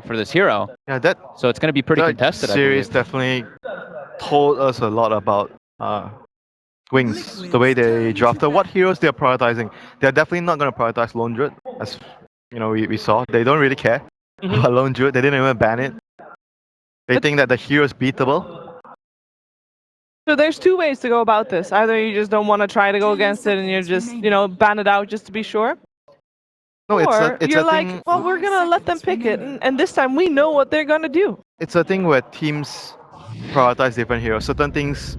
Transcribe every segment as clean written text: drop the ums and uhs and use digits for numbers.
for this hero. Yeah, that So it's going to be pretty contested. Series definitely told us a lot about Wings, the way they drafted, what heroes they're prioritizing. They're definitely not going to prioritize Lone Druid, as we saw. They don't really care about Lone Druid. They didn't even ban it. They think that the hero is beatable. So there's two ways to go about this. Either you just don't want to try to go against it and you just, ban it out just to be sure. No, or it's you're a like, thing, well, we're going to let them pick it. And this time we know what they're going to do. It's a thing where teams prioritize different heroes. Certain teams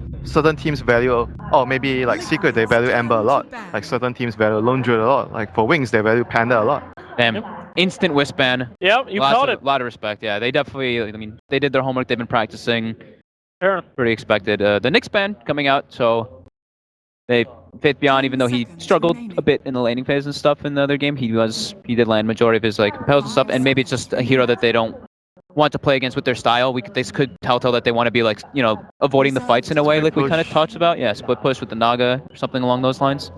value, maybe like Secret, they value Ember a lot. Like certain teams value Lone Druid a lot. Like for Wings, they value Panda a lot. Damn. Instant Wisp ban. Yep, you called it. A lot of respect, yeah. They definitely, they did their homework, they've been practicing. Sure. Pretty expected. The Nyx ban coming out, so they Faith Beyond, even though he struggled a bit in the laning phase and stuff in the other game, he did land majority of his compels and stuff, and maybe it's just a hero that they don't want to play against with their style. They could tell that they want to be avoiding the fights in a way, like we kind of talked about. Yeah, split push with the Naga or something along those lines.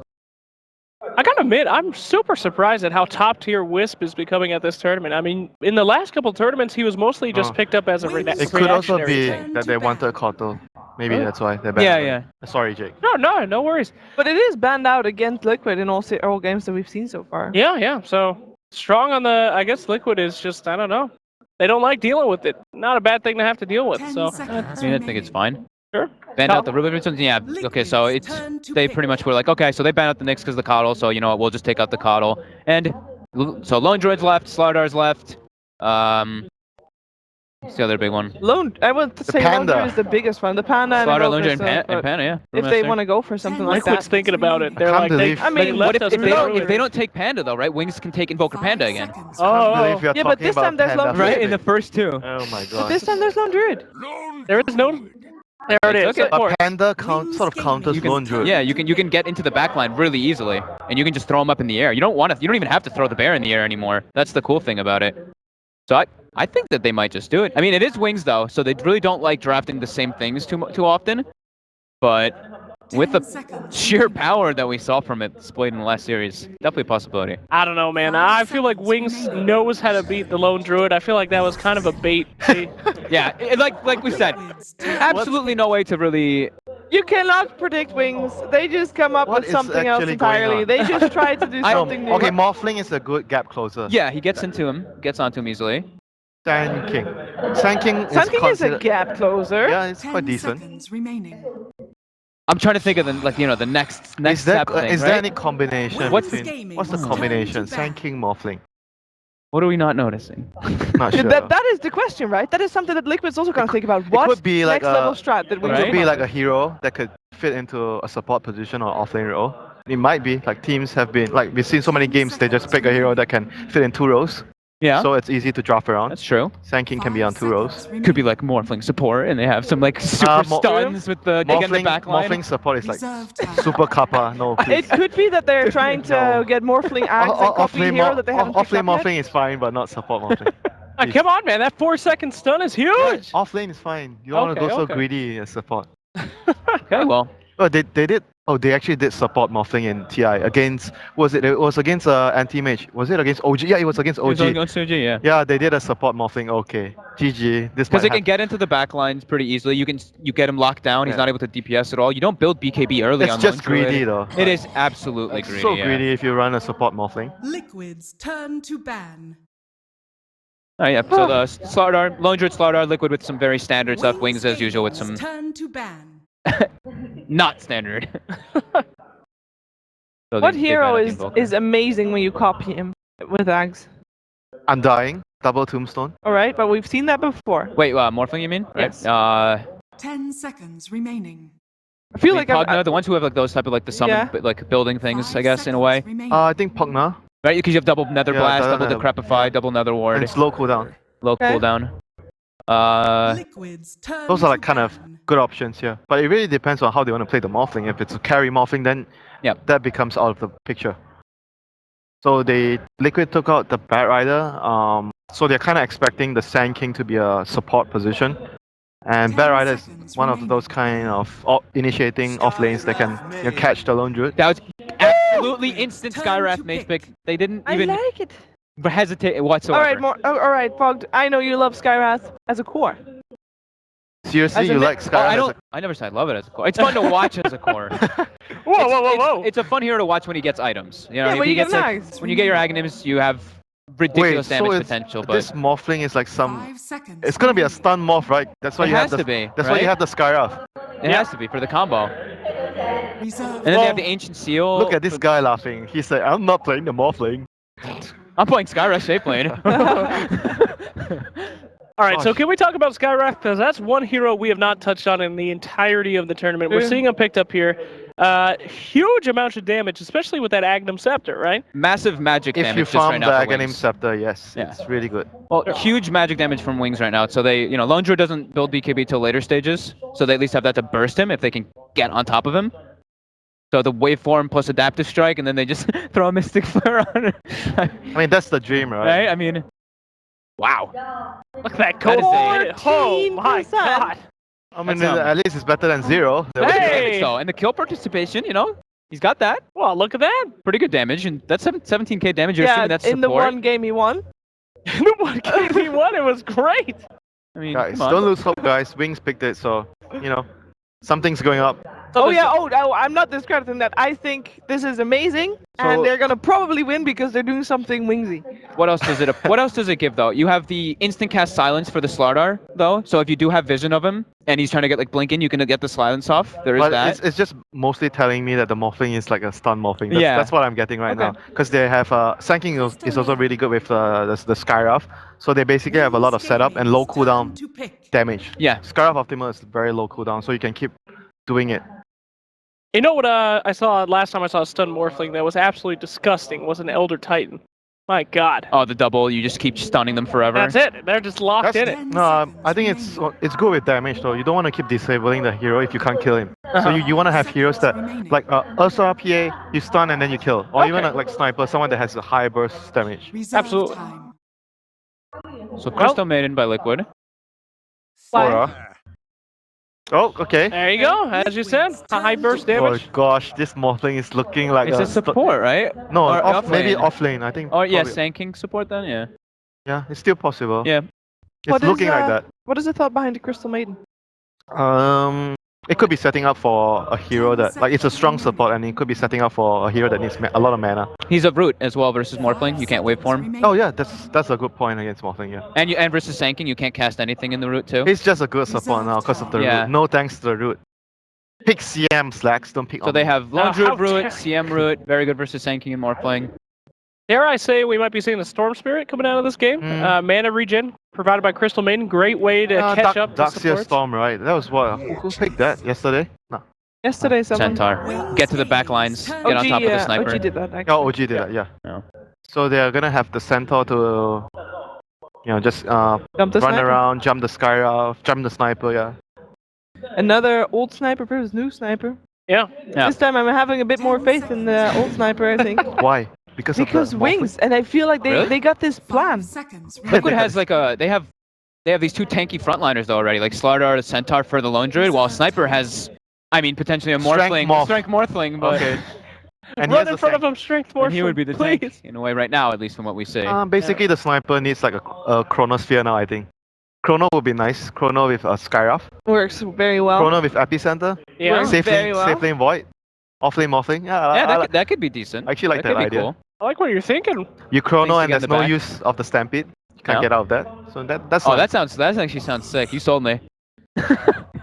I gotta admit, I'm super surprised at how top tier Wisp is becoming at this tournament. I mean, in the last couple tournaments, he was mostly just picked up as a It could also be that they wanted Kotal. Maybe that's why they banned yeah. Sorry, Jake. No worries. But it is banned out against Liquid in all games that we've seen so far. Yeah. So strong on the. I guess Liquid is just, I don't know. They don't like dealing with it. Not a bad thing to have to deal with. So I think it's fine. Sure. Banned out the Rubicons, yeah. Okay, so they pretty much were like, okay, so they banned out the Nyx because of the Coddle, so you know what, we'll just take out the Coddle. And so Lone Druid's left, Slardar's left. What's the other big one? I want to say Lone Druid is the biggest one. The Panda and Slarder, Lone Druid, and Panda, yeah. If they want to go for something like that. Liquid's thinking about it. They're like, what if they don't take Panda though, right? Wings can take Invoker Panda again. Yeah, but this time there's Lone Druid. Right, in the first two. Oh my god. But this time there's Lone Druid. There is no... There it is. A Panda sort of counters Lone Druid. Yeah, you can get into the backline really easily, and you can just throw them up in the air. You don't even have to throw the bear in the air anymore. That's the cool thing about it. So I think that they might just do it. I mean, it is Wings though, so they really don't like drafting the same things too often. But with the sheer power that we saw from it displayed in the last series, definitely a possibility. I don't know, man. I feel like Wings knows how to beat the Lone Druid. I feel like that was kind of a bait. Yeah, like we said, absolutely no way to really... You cannot predict Wings. They just come up with something else entirely. They just try to do something new. Okay, Morphling is a good gap closer. Yeah, he gets onto him easily. Sand King is a gap closer. Yeah, it's quite decent. I'm trying to think of the next step thing, Is there any combination? What's the combination? Sand King Morphling. What are we not noticing? Not sure. That is the question, right? That is something that Liquid's also going to think about. What could be like next level strat that we could be like a hero that could fit into a support position or offlane role. It might be like teams have been we've seen so many games they just pick a hero that can fit in 2 rows. Yeah. So it's easy to draft around. That's true. Sand King can be on 2 rows. Could be like Morphling support, and they have some super stuns with the backline. Morphling support is like super kappa. No, please. It could be that they're trying to get Morphling Axe and copy hero that they haven't picked up Morphling yet. is fine, but not support Morphling. Come on, man. That 4-second stun is huge. Offlane is fine. You don't want to go so greedy as support. Okay, well. Oh, they did. Oh, they actually did support Morphling in TI against. It was against Anti-Mage. Was it against OG? Yeah, it was against OG. It was against OG, yeah. Yeah, they did a support Morphling. Okay, GG. Because they can get into the backlines pretty easily. You get him locked down. He's not able to DPS at all. You don't build BKB early on. It's just greedy though. It is absolutely greedy. So greedy if you run a support Morphling. Liquid's turn to ban. Oh yeah. So the Starladder, Lone Druid Starladder, Liquid with some very standard stuff. Wings as usual with some. Turn to ban. Not standard. So what hero is amazing when you copy him with Ags? Undying, double tombstone. Alright, but we've seen that before. Wait, Morphling you mean? Yes. Right. 10 seconds remaining. I feel like Pugna, the ones who have like those type of like the summon building things, I guess, in a way. I think Pugna. Right, because you have double Nether Blast, double Decrepify, double Nether Ward. And slow cooldown. Low cooldown. Those are like kind of good options here, but it really depends on how they want to play the Morphling. If it's a carry Morphling, then that becomes out of the picture. So Liquid took out the Bat Rider, so they're kind of expecting the Sand King to be a support position, and Bat Rider is one of those kind of initiating off lanes that can catch the Lone Druid. That was absolutely instant Skywrath Mage pick. They didn't even. I like it. hesitate whatsoever. All right, Fogged. I know you love Skywrath as a core. Seriously, As a you mi- like Oh, Skyrim? I never said I love it as a core. It's fun to watch as a core. Whoa. It's a fun hero to watch when he gets items. You know, Yeah, if when he you get gets an like, axe. when you get your Aghanim's, you have ridiculous Wait, damage so potential. But this morphling is like some. 5 seconds. It's gonna be a stun morph, right? That's why It you has have the. to be, That's why you right? have the Skyrath. it has to be for the combo. Reserve. And then they have the ancient seal. Look at this guy laughing. He said, "I'm not playing the morphling." I'm playing Skyrush shape lane. All right, so Gosh. can we talk about Skywrath? Because that's one hero we have not touched on in the entirety of the tournament. We're Yeah. seeing him picked up here. Huge amounts of damage, especially with that Agnum Scepter, right? Massive magic If damage you just right farm the now for Aghanim wings. Scepter, yes, Yeah. it's really good. Well, huge magic damage from wings right now. So they, you know, Lone Druid doesn't build BKB till later stages. So they at least have that to burst him if they can get on top of him. So the waveform plus adaptive strike, and then they just throw a Mystic Flare on it. I mean, that's the dream, right? Right? I mean, wow. Look at that That is cold. Oh my 14%. god. I mean, That's, at least it's better than 0. That was Hey! damage though, and the kill participation, you know, he's got that. Well, look at that. Pretty good damage, and that's 17k damage. You're Yeah, assuming that's in the support. one game he won. The one game he won, it was great. I mean, Guys, come on. don't lose hope, guys. Wings picked it, so you know something's going up. Oh yeah, I'm not discrediting that. I think this is amazing, So- and they're gonna probably win because they're doing something wingsy. What else does it? What else does it give though? You have the instant cast silence for the Starladder though. So if you do have vision of him and he's trying to get like blinking, you can get the silence off. There is But that. it's just mostly telling me that the morphling is like a stun morphling. That's, Yeah. that's what I'm getting right now. Because they have Sanking is also really good with the Skyrath. So they basically have a lot of setup and low cooldown To pick. damage. Yeah. Skyrath Optimal is very low cooldown, so you can keep doing it. You know what I saw last time I saw a stun morphling that was absolutely disgusting was an Elder Titan. My god. Oh, the double. You just keep stunning them forever. That's it. They're just locked That's- in it. No, I think it's good with damage though. You don't want to keep disabling the hero if you can't kill him. So you want to have heroes that like Ursa PA, you stun and then you kill, or even like Sniper, someone that has a high burst damage. Reserve Absolutely. time. So Crystal Maiden by Liquid. Aura. Oh, okay. There you go. As you said, high burst Oh damage. gosh, this morphling is looking like It's a support, right? No, Or maybe lane. off lane. I think. Oh yeah, probably- Sanking support then. Yeah. Yeah, it's still possible. Yeah. It's What is, looking like that. What is the thought behind the Crystal Maiden? It could be setting up for a hero that like it's a strong support, and it could be setting up for a hero that needs a lot of mana. He's a root as well versus Morphling. You can't waveform. Oh yeah, that's a good point against morphling. Yeah, And versus Sanking, you can't cast anything in the root too. he's just a good support now because of the Yeah. root. No thanks to the root. Pick CM slacks, don't pick. So they have Lone how Druid root, dare CM root, very good versus Sanking and Morphling. Dare I say we might be seeing the Storm Spirit coming out of this game? Mana regen provided by Crystal Maiden. Great way to catch up to Darkseer supports. Storm, right? That was what? Who picked that yesterday? No. Yesterday, someone. Centaur. Get to the back lines. Get on top of the sniper. OG did that. Actually. Oh, OG did that. Yeah. No. So they are gonna have the Centaur to, just Jump the run sniper. around, jump the Skyrath, jump the sniper. Yeah. Another old sniper versus new sniper. Yeah. Yeah. This time I'm having a bit more faith in the old sniper, I think. Why? Because of Because the wings, and I feel like Really? they got this 5 plan. seconds. Liquid has like they have these two tanky frontliners though already, like Starladder, the Centaur for the Lone Druid, while Sniper has, I mean, potentially a Strength Morphling, morph. Strength Morphling, but Okay. And Run here's in the front thing. of him, strength and morphling. he would be the please. tank in a way right now, at least from what we see. Basically, the sniper needs like a Chronosphere now, I think. Chrono would be nice. Chrono with a Skyrath. Works very well. Chrono with Epicenter. Yeah. Works Safe very lane, well. safe lane void. Off lane morphling. Yeah, Yeah, I like- that could be decent. I actually like that could be idea. cool. I like what you're thinking. You chrono Things to and get in there's the no back. use of the stampede. You can't Yeah. get out of that. So that's Oh, not that actually sounds sick. You sold me.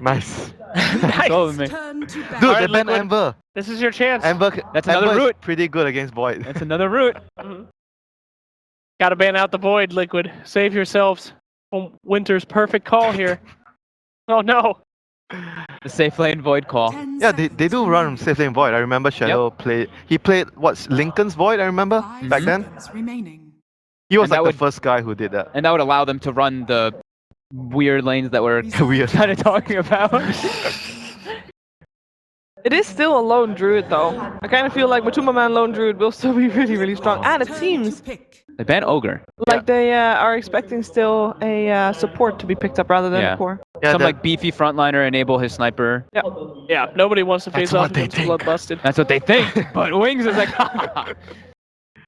nice. You sold me. Turn to ban. Dude, Alright, they banned Liquid. Ember. This is your chance. That's another Ember is route. pretty good against void. That's another route. Gotta ban out the void, Liquid. Save yourselves from Winter's perfect call here. Oh no. The safe lane void call. 10 Yeah, they seconds do run remaining. safe lane void. I remember Shadow played. He played what's Lincoln's void. I remember 5 back then. seconds remaining. He was And that like the would- first guy who did that. And that would allow them to run the weird lanes that we're Weird. kind of talking about. It is still a lone druid though. I kind of feel like Matuma Man lone druid will still be really, really strong. And it Turn seems to pick. They ban Ogre. like they are expecting still a support to be picked up rather than Yeah. a core. Yeah, Some that- like beefy frontliner enable his sniper. Yeah, nobody wants to That's face off what they against think. Blood Busted. That's what they think. But Wings is like,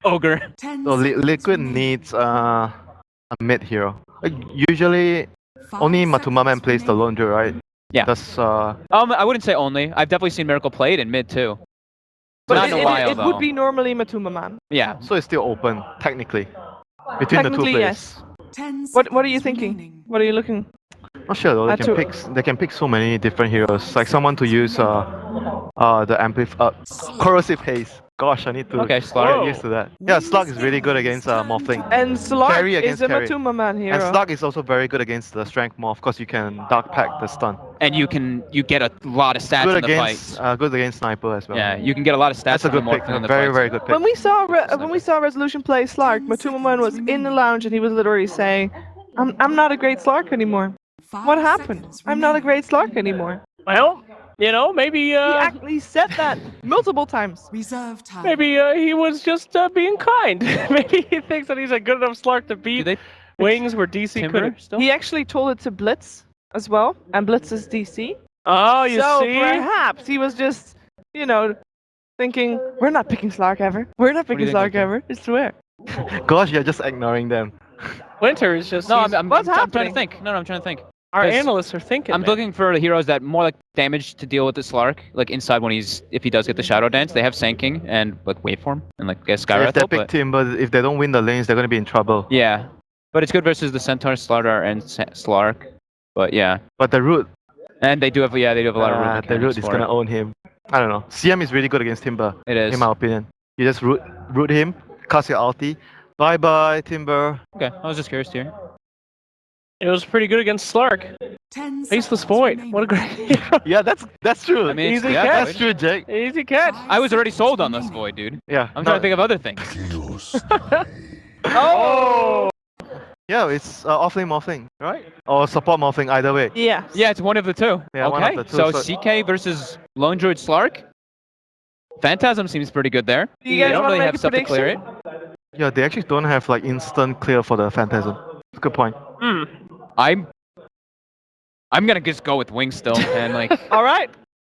ogre. 10 So seconds Liquid remaining. needs a mid hero. Usually, 5 only Matuma Man seconds plays the remaining. Lone Druid, right? Yeah. That's I wouldn't say only. I've definitely seen Miracle played in mid too. But Not in a while, it would though. be normally Matuma Man. Yeah. so it's still open technically between the two Technically, players. yes. 10 What are you seconds thinking? remaining. What are you looking? Not sure though. They At can two. pick. They can pick so many different heroes. Like someone to use the corrosive haze. Gosh, I need to Okay, get Slark. used to that. Yeah, Slark is really good against Morphling. And Slark Carry is against a carry. Matuma Man And hero. Slark is also very good against the strength morph because you can dark pack the stun. And you get a lot of stats Good in the against fights. good against sniper as well. Yeah, you can get a lot of stats That's a from good the pick. Morphling in the Very fights. very good pick. When we saw Resolution play Slark, Matuma Man was in the lounge and he was literally saying, "I'm not a great Slark anymore. What happened? I'm not a great Slark anymore." Well, you know, maybe He said that multiple times. Reserve time. maybe he was just being kind. Maybe he thinks that he's a good enough Slark to Do beat they Wings where DC Timber couldn't. still? He actually told it to Blitz as well, and Blitz is DC. Oh, you so see? perhaps he was just, thinking, "We're not picking Slark ever. We're not do you picking think, Slark Winter? ever. I swear." Gosh, you're just ignoring them. Winter is just. No, he's- I'm What's trying to happening? think. No, I'm trying to think. our 'cause analysts are thinking. I'm man. looking for heroes that more like damage to deal with the Slark, like inside if he does get the Shadow Dance. They have Sanking and like Waveform and like Skywrath. If they pick but Timber, if they don't win the lanes, they're gonna be in trouble. yeah, but it's good versus the Centaur, Starladder, and Slark. But yeah, But the root, and they do have a lot of root the mechanics root is for gonna it. own him. I don't know. CM is really good against Timber, It is. in my opinion. You just root him, cast your ulti. Bye bye Timber. Okay, I was just curious to hear. It was pretty good against Slark. 10 Faceless seconds Void. remaining. What a great hero. Yeah, that's true. I mean, Easy yeah, catch. that's true, Jake. Easy catch. 5 I was already seconds sold on this remaining. Void, dude. Yeah. I'm trying to think of other things. Oh! Yeah, it's offlane morphling, right? Or support morphling, either way. Yeah. Yeah, it's one of the two. Yeah, okay, one of the two, so so- CK versus Lone Druid Slark. Phantasm seems pretty good there. Do you They guys don't wanna really make have a stuff to clear it. prediction? Yeah, they actually don't have like instant clear for the Phantasm. Good point. I'm gonna just go with Wings still, and like All right.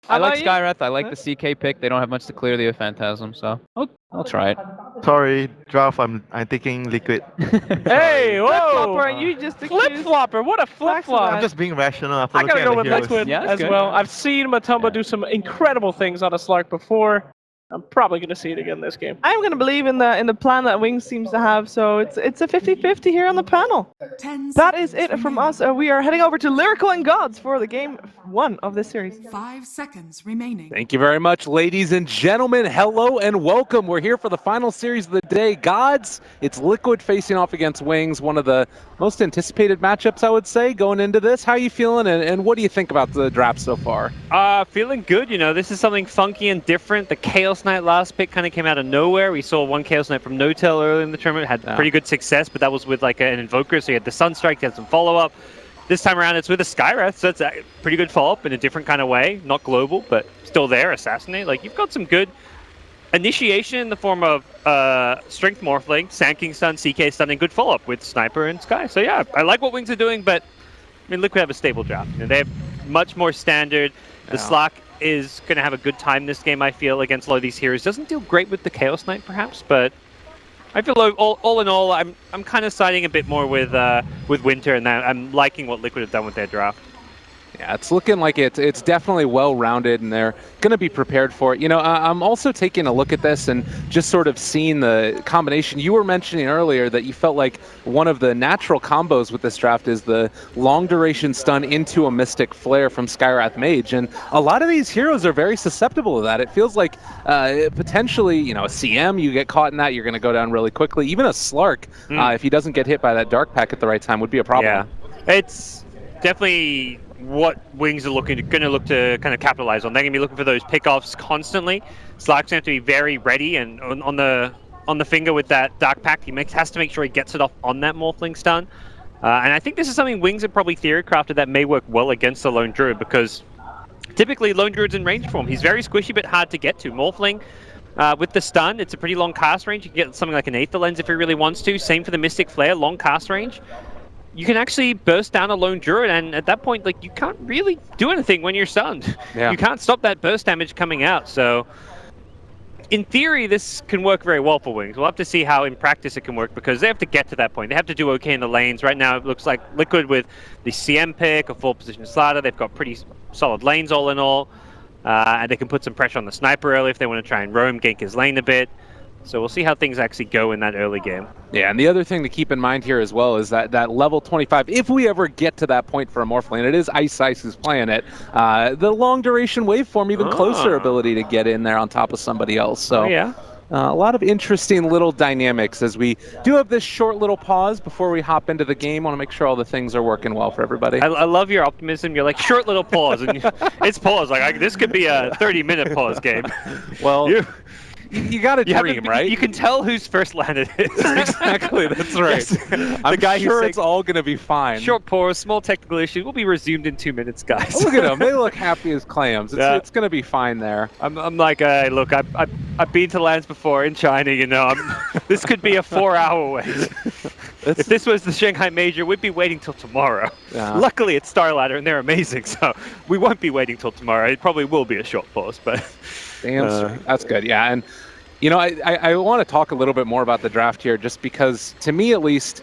I like about you? Skywrath, I like the CK pick. They don't have much to clear the Phantasm, so I'll try it. Sorry, Draft, I'm taking Liquid. Hey, Flip whoa! flopper, and you just Flip accused. flopper, what a flip I'm flop! just being rational after I looking gotta go at with the heroes. Liquid Yeah, that's as good. well. I've seen Matumba do some incredible things on a Slark before. I'm probably gonna see it again this game. I'm gonna believe in the plan that Wings seems to have, so it's a 50-50 here on the panel. 10 That is seconds it from remaining. us. We are heading over to Lyrical and Gods for the game 1 of this series. 5 seconds remaining. Thank you very much, ladies and gentlemen. Hello and welcome. We're here for the final series of the day. Gods, it's Liquid facing off against Wings, one of the most anticipated matchups, I would say, going into this. How are you feeling, and what do you think about the draft so far? Feeling good. You know, this is something funky and different. The Chaos Knight last pick kind of came out of nowhere. We saw one Chaos Knight from No-Tail early in the tournament, had pretty good success, but that was with like an Invoker, so you had the Sunstrike, you had some follow-up. This time around, it's with a Skywrath, so it's a pretty good follow-up in a different kind of way. Not global, but still there, Assassinate. Like, you've got some good initiation in the form of Strength Morphling, Sanking Stun, CK Stun, and good follow-up with Sniper and Sky. So yeah, I like what Wings are doing, but I mean, Liquid have a stable draft. You know, they have much more standard. The Slark is going to have a good time this game, I feel, against a lot of these heroes. Doesn't deal great with the Chaos Knight, perhaps, but I feel all in all, I'm kind of siding a bit more with Winter, and I'm liking what Liquid have done with their draft. Yeah, it's looking like it's definitely well-rounded, and they're going to be prepared for it. You know, I'm also taking a look at this and just sort of seeing the combination. You were mentioning earlier that you felt like one of the natural combos with this draft is the long-duration stun into a Mystic Flare from Skywrath Mage, and a lot of these heroes are very susceptible to that. It feels like potentially, you know, a CM, you get caught in that, you're going to go down really quickly. Even a Slark, if he doesn't get hit by that Dark Pack at the right time, would be a problem. Yeah, it's definitely what Wings are going to look to kind of capitalize on. They're going to be looking for those pickoffs constantly. Slark's going to have to be very ready and on the finger with that Dark Pack. He has to make sure he gets it off on that Morphling stun. And I think this is something Wings have probably theory-crafted that may work well against the Lone Druid, because typically Lone Druid's in range form. He's very squishy but hard to get to. Morphling, with the stun, it's a pretty long cast range. You can get something like an Aether Lens if he really wants to. Same for the Mystic Flare, long cast range. You can actually burst down a Lone Druid, and at that point, like, you can't really do anything when you're stunned. Yeah. You can't stop that burst damage coming out, so in theory, this can work very well for Wings. We'll have to see how in practice it can work because they have to get to that point. They have to do okay in the lanes. Right now, it looks like Liquid with the CM pick, a full position Starladder. They've got pretty solid lanes all in all. And they can put some pressure on the sniper early if they want to try and roam, gank his lane a bit. So we'll see how things actually go in that early game. Yeah, and the other thing to keep in mind here as well is that level 25, if we ever get to that point for a Morph lane, it is Ice who's playing it. The long duration waveform, even closer ability to get in there on top of somebody else. So yeah. A lot of interesting little dynamics as we do have this short little pause before we hop into the game. I want to make sure all the things are working well for everybody. I love your optimism. You're like, short little pause. And it's pause. Like, this could be a 30-minute pause game. Well... You got to dream, right? You can tell whose first land it is. Exactly, that's right. Yes. I'm sure it's all going to be fine. Short pause, small technical issue. We'll be resumed in 2 minutes, guys. Oh, look at them. They look happy as clams. It's going to be fine there. I'm like, look, I've been to lands before in China, you know. This could be a 4-hour wait. If this was the Shanghai Major, we'd be waiting till tomorrow. Yeah. Luckily, it's Starladder, and they're amazing, so we won't be waiting till tomorrow. It probably will be a short pause, but... Damn, that's good. Yeah, and you know, I want to talk a little bit more about the draft here, just because, to me at least,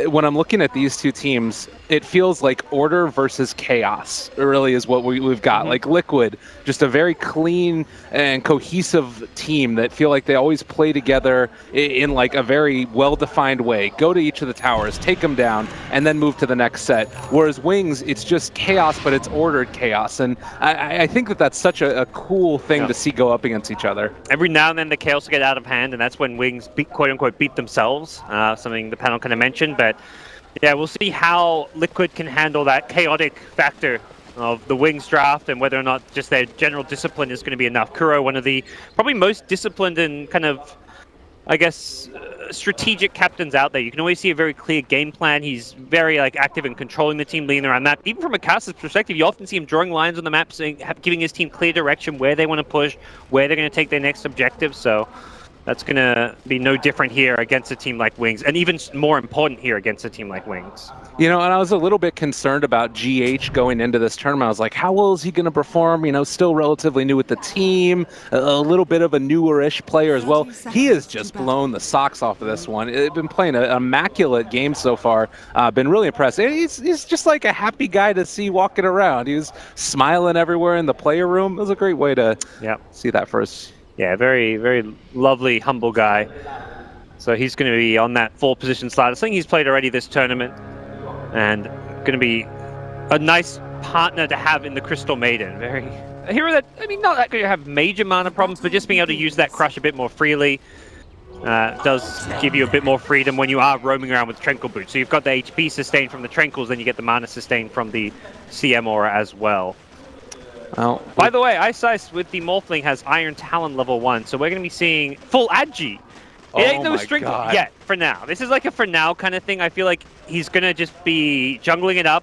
when I'm looking at these two teams, it feels like order versus chaos. It really is what we've got. Like Liquid, just a very clean and cohesive team that feel like they always play together in like a very well-defined way. Go to each of the towers, take them down, and then move to the next set. Whereas Wings, it's just chaos, but it's ordered chaos. And I think that that's such a cool thing to see go up against each other. Every now and then the chaos will get out of hand, and that's when Wings, quote-unquote, beat themselves, something the panel kind of mentioned. But yeah, we'll see how Liquid can handle that chaotic factor of the Wings draft and whether or not just their general discipline is going to be enough. Kuro, one of the probably most disciplined and kind of, I guess, strategic captains out there. You can always see a very clear game plan. He's very active in controlling the team, leading around map. Even from a caster's perspective, you often see him drawing lines on the map, giving his team clear direction, where they want to push, where they're going to take their next objective. So that's going to be no different here against a team like Wings, and even more important here against a team like Wings. You know, and I was a little bit concerned about GH going into this tournament. I was like, how well is he going to perform? You know, still relatively new with the team, a little bit of a newer-ish player as well. He has just blown the socks off of this one. He's been playing an immaculate game so far. Been really impressed. He's just like a happy guy to see walking around. He was smiling everywhere in the player room. It was a great way to see that first. Yeah, very, very lovely, humble guy. So he's going to be on that full position slot. I think he's played already this tournament, and going to be a nice partner to have in the Crystal Maiden. A hero that, I mean, not that going to have major amount of problems, but just being able to use that crush a bit more freely does give you a bit more freedom when you are roaming around with Tranquil Boots. So you've got the HP sustained from the Tranquils, then you get the mana sustained from the CM aura as well. Well, by the way, Ice with the Morphling has Iron Talon level 1, so we're going to be seeing full Agi. It ain't no string yet, for now. This is like a for now kind of thing. I feel like he's going to just be jungling it up,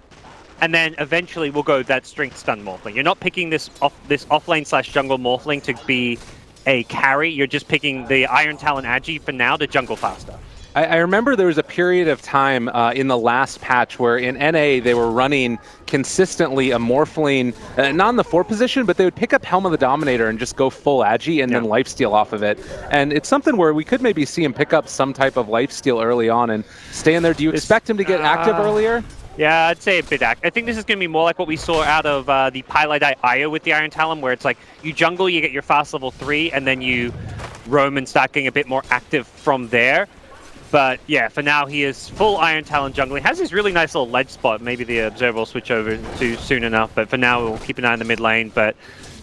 and then eventually we'll go that strength stun Morphling. You're not picking this offlane / jungle Morphling to be a carry. You're just picking the Iron Talon Agi for now to jungle faster. I remember there was a period of time in the last patch where in NA they were running consistently a Morphling, not in the 4 position, but they would pick up Helm of the Dominator and just go full Agi and then lifesteal off of it. And it's something where we could maybe see him pick up some type of lifesteal early on and stay in there. Do you expect him to get active earlier? Yeah, I'd say a bit active. I think this is going to be more like what we saw out of the Pylai Io with the Iron Talon, where it's like you jungle, you get your fast level 3, and then you roam and start getting a bit more active from there. But yeah, for now he is full Iron Talon jungling. Has this really nice little ledge spot. Maybe the Observer will switch over to soon enough. But for now, we'll keep an eye on the mid lane. But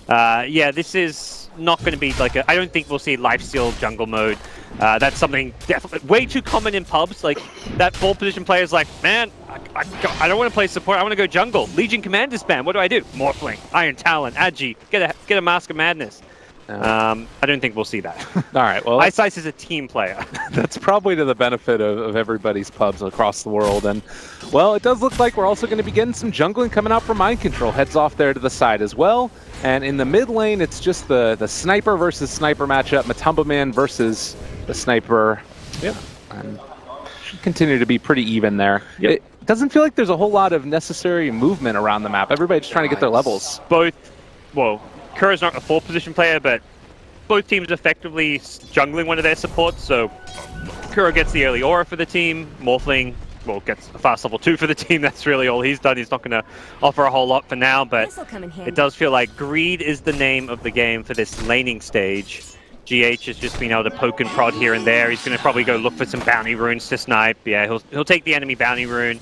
yeah, this is not going to be like a... I don't think we'll see lifesteal jungle mode. That's something definitely way too common in pubs. Like that 4 position player is like, man, I don't want to play support. I want to go jungle. Legion Commander spam. What do I do? Morphling, Iron Talon, Agi. Get a Mask of Madness. I don't think we'll see that. All right. Well, Ice is a team player. That's probably to the benefit of everybody's pubs across the world. And well, it does look like we're also going to be getting some jungling coming out from Mind Control. Heads off there to the side as well. And in the mid lane, it's just the sniper versus sniper matchup. Matumba Man versus the sniper. Yep. And should continue to be pretty even there. Yep. It doesn't feel like there's a whole lot of necessary movement around the map. Everybody's trying to get their levels. Both, well, Kuro's not a 4 position player, but both teams effectively jungling one of their supports, so Kuro gets the early aura for the team, Morphling, well, gets a fast level 2 for the team. That's really all he's done. He's not going to offer a whole lot for now, but it does feel like greed is the name of the game for this laning stage. GH has just been able to poke and prod here and there. He's going to probably go look for some bounty runes to snipe. Yeah, he'll take the enemy bounty rune.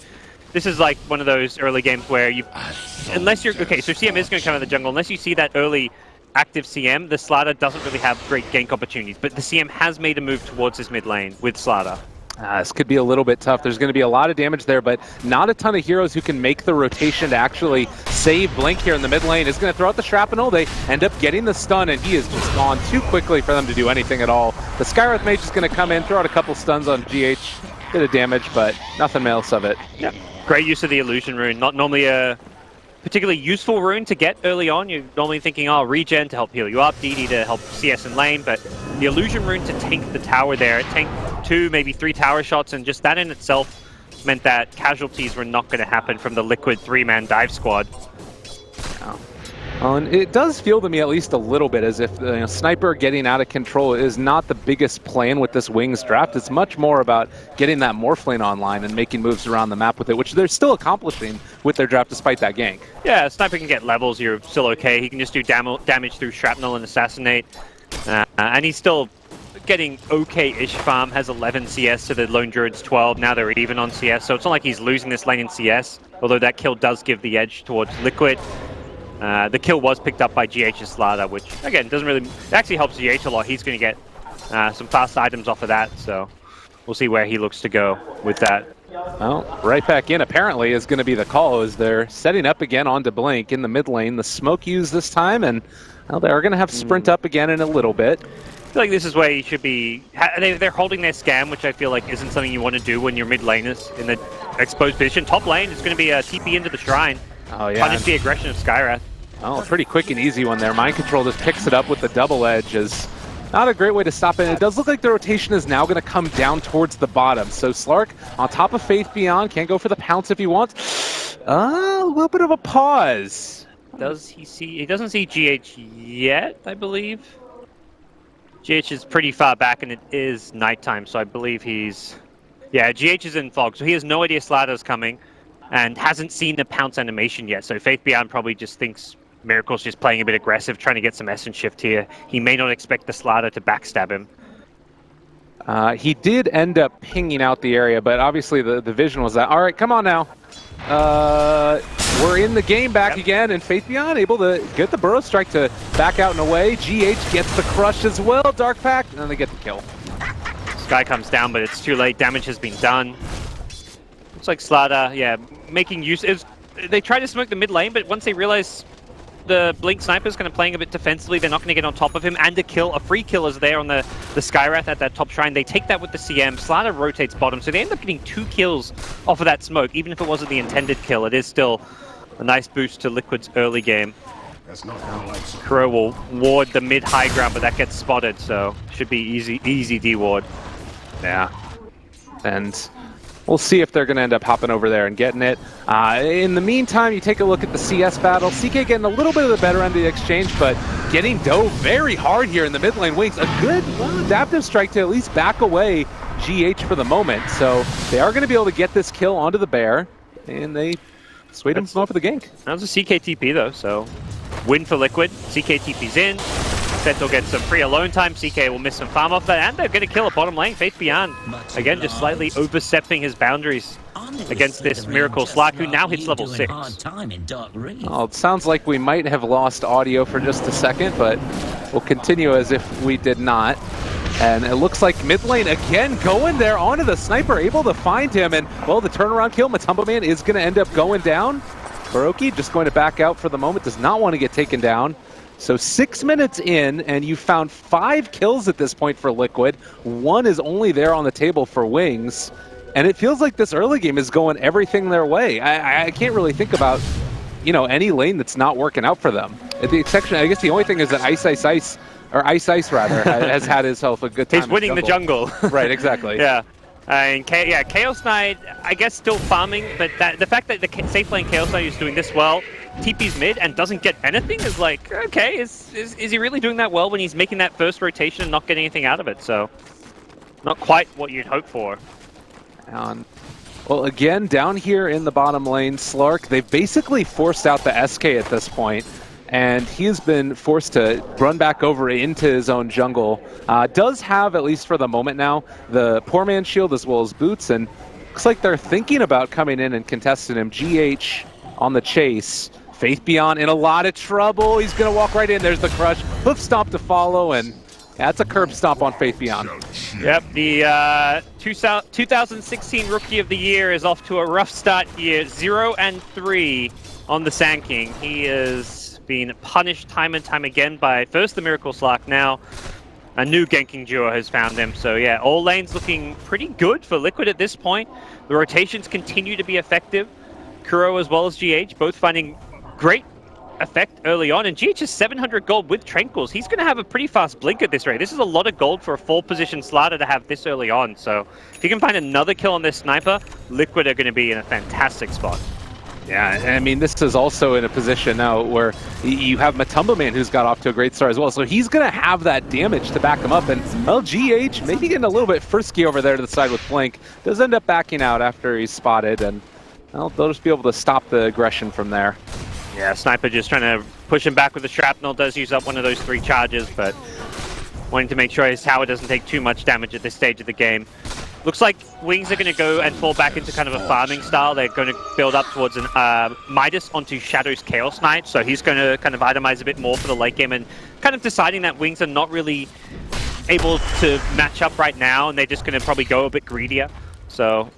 This is like one of those early games where you, unless you're, okay, so CM is going to come out of the jungle. Unless you see that early active CM, the Starladder doesn't really have great gank opportunities, but the CM has made a move towards his mid lane with Starladder. This could be a little bit tough. There's going to be a lot of damage there, but not a ton of heroes who can make the rotation to actually save Blink here in the mid lane. Is going to throw out the shrapnel. They end up getting the stun, and he is just gone too quickly for them to do anything at all. The Skywrath Mage is going to come in, throw out a couple stuns on GH, bit of damage, but nothing else of it. Yeah, great use of the illusion rune. Not normally a particularly useful rune to get early on. You're normally thinking, oh, regen to help heal you up, DD to help CS in lane, but the illusion rune to tank the tower there, it tanked 2, maybe 3 tower shots, and just that in itself meant that casualties were not going to happen from the Liquid 3-man dive squad. Well, and it does feel to me at least a little bit as if Sniper getting out of control is not the biggest plan with this Wings draft. It's much more about getting that Morphling online and making moves around the map with it, which they're still accomplishing with their draft despite that gank. Yeah, Sniper can get levels, you're still okay. He can just do damage through Shrapnel and Assassinate. And he's still getting okay-ish farm, has 11 CS to the Lone Druid's 12. Now they're even on CS, so it's not like he's losing this lane in CS, although that kill does give the edge towards Liquid. The kill was picked up by GH's Starladder, which, again, doesn't really... It actually helps GH a lot. He's going to get some fast items off of that, so we'll see where he looks to go with that. Well, right back in, apparently, is going to be the call as they're setting up again onto Blink in the mid lane. The smoke used this time, and well, they're going to have sprint up again in a little bit. I feel like this is where you should be... They're holding their scam, which I feel like isn't something you want to do when you're mid laners in the exposed position. Top lane is going to be a TP into the shrine. Oh, yeah. Punish the aggression of Skywrath. Oh, pretty quick and easy one there. Mind Control just picks it up with the double edge. Is not a great way to stop it. It does look like the rotation is now going to come down towards the bottom. So Slark on top of Faith Beyond, can't go for the pounce if he wants. A little bit of a pause. Does he see? He doesn't see GH yet, I believe. GH is pretty far back, and it is nighttime, so I believe he's... Yeah, GH is in fog, so he has no idea Sladder's coming, and hasn't seen the pounce animation yet. So Faith Beyond probably just thinks Miracle's just playing a bit aggressive, trying to get some essence shift here. He may not expect the Sladder to backstab him. He did end up pinging out the area, but obviously the vision was that. All right, come on now. We're in the game back again, and Faith Beyond able to get the Burrow Strike to back out and away. GH gets the crush as well, Dark Pact, and then they get the kill. Sky comes down, but it's too late. Damage has been done. Looks like Slark, yeah, making use... They try to smoke the mid lane, but once they realize the Blink Sniper is kind of playing a bit defensively, they're not going to get on top of him, and a free kill is there on the Skywrath at that top shrine. They take that with the CM. Slark rotates bottom, so they end up getting 2 kills off of that smoke. Even if it wasn't the intended kill, it is still a nice boost to Liquid's early game. Kuro will ward the mid-high ground, but that gets spotted, so should be easy D-ward. Yeah. And we'll see if they're going to end up hopping over there and getting it. In the meantime, you take a look at the CS battle. CK getting a little bit of the better end of the exchange, but getting dove very hard here in the mid lane. Wings, a good adaptive strike to at least back away GH for the moment. So they are going to be able to get this kill onto the bear, and they swayed him off of the gank. That was a CK TP though, so win for Liquid. CK TP's in. Sentinel gets some free alone time. CK will miss some farm off that, and they're going to kill a bottom lane. Faith Beyond, again, just slightly overstepping his boundaries against this Miracle Slark, who now hits level 6. Oh, it sounds like we might have lost audio for just a second, but we'll continue as if we did not. And it looks like mid lane again going there onto the Sniper, able to find him, and well, the turnaround kill, Matumba Man is going to end up going down. Baroki just going to back out for the moment, does not want to get taken down. So 6 minutes in, and you found 5 kills at this point for Liquid. 1 is only there on the table for Wings. And it feels like this early game is going everything their way. I can't really think about, any lane that's not working out for them. At the exception, I guess the only thing is that Ice rather, has had himself a good time. He's winning the jungle. Right, exactly. Yeah. And Chaos Knight, I guess still farming, but the fact that the safe lane Chaos Knight is doing this well TP's mid and doesn't get anything is like, okay, is he really doing that well when he's making that first rotation and not getting anything out of it? So, not quite what you'd hope for. Well, again, down here in the bottom lane, Slark, they've basically forced out the SK at this point, and he has been forced to run back over into his own jungle. Does have, at least for the moment now, the poor man's shield as well as boots, and looks like they're thinking about coming in and contesting him. GH on the chase. Faith Beyond in a lot of trouble. He's going to walk right in. There's the crush. Hoof stomp to follow, and that's a curb stomp on Faith Beyond. Yep, the 2016 Rookie of the Year is off to a rough start here. 0-3 on the Sand King. He is being punished time and time again by first the Miracle Slark, now a new ganking duo has found him. So yeah, all lanes looking pretty good for Liquid at this point. The rotations continue to be effective. Kuro as well as GH both finding great effect early on, and GH is 700 gold with Tranquils. He's going to have a pretty fast blink at this rate. This is a lot of gold for a 4-position Starladder to have this early on, so if you can find another kill on this sniper, Liquid are going to be in a fantastic spot. Yeah, I mean, this is also in a position now where you have Matumba Man, who's got off to a great start as well, so he's going to have that damage to back him up, and well, GH maybe getting a little bit frisky over there to the side with Blink, does end up backing out after he's spotted, and well, they'll just be able to stop the aggression from there. Yeah, Sniper just trying to push him back with the shrapnel, does use up one of those 3 charges, but wanting to make sure his tower doesn't take too much damage at this stage of the game. Looks like Wings are going to go and fall back into kind of a farming style. They're going to build up towards an Midas onto Shadow's Chaos Knight, so he's going to kind of itemize a bit more for the late game, and kind of deciding that Wings are not really able to match up right now, and they're just going to probably go a bit greedier. So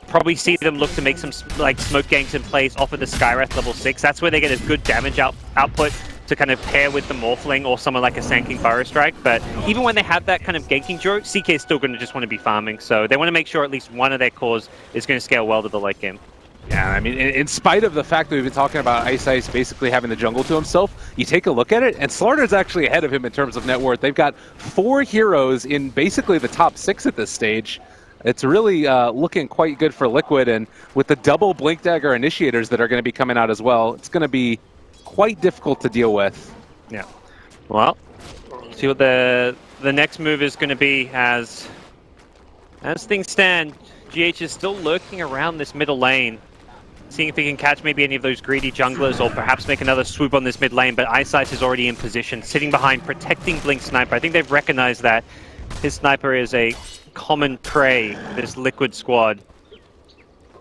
probably see them look to make some like smoke ganks in place off of the Skywrath level 6. That's where they get a good damage output to kind of pair with the Morphling or someone like a Sand King Burrow Strike. But even when they have that kind of ganking duo, CK is still going to just want to be farming. So they want to make sure at least one of their cores is going to scale well to the late game. Yeah, I mean, in spite of the fact that we've been talking about Ice basically having the jungle to himself, you take a look at it, and Slarder's actually ahead of him in terms of net worth. They've got 4 heroes in basically the top 6 at this stage. It's really looking quite good for Liquid, and with the double Blink Dagger initiators that are going to be coming out as well, it's going to be quite difficult to deal with. Yeah. Well, see what the next move is going to be. As things stand, GH is still lurking around this middle lane, seeing if he can catch maybe any of those greedy junglers or perhaps make another swoop on this mid lane, but Ice is already in position, sitting behind, protecting Blink Sniper. I think they've recognized that his sniper is a common prey, this Liquid squad.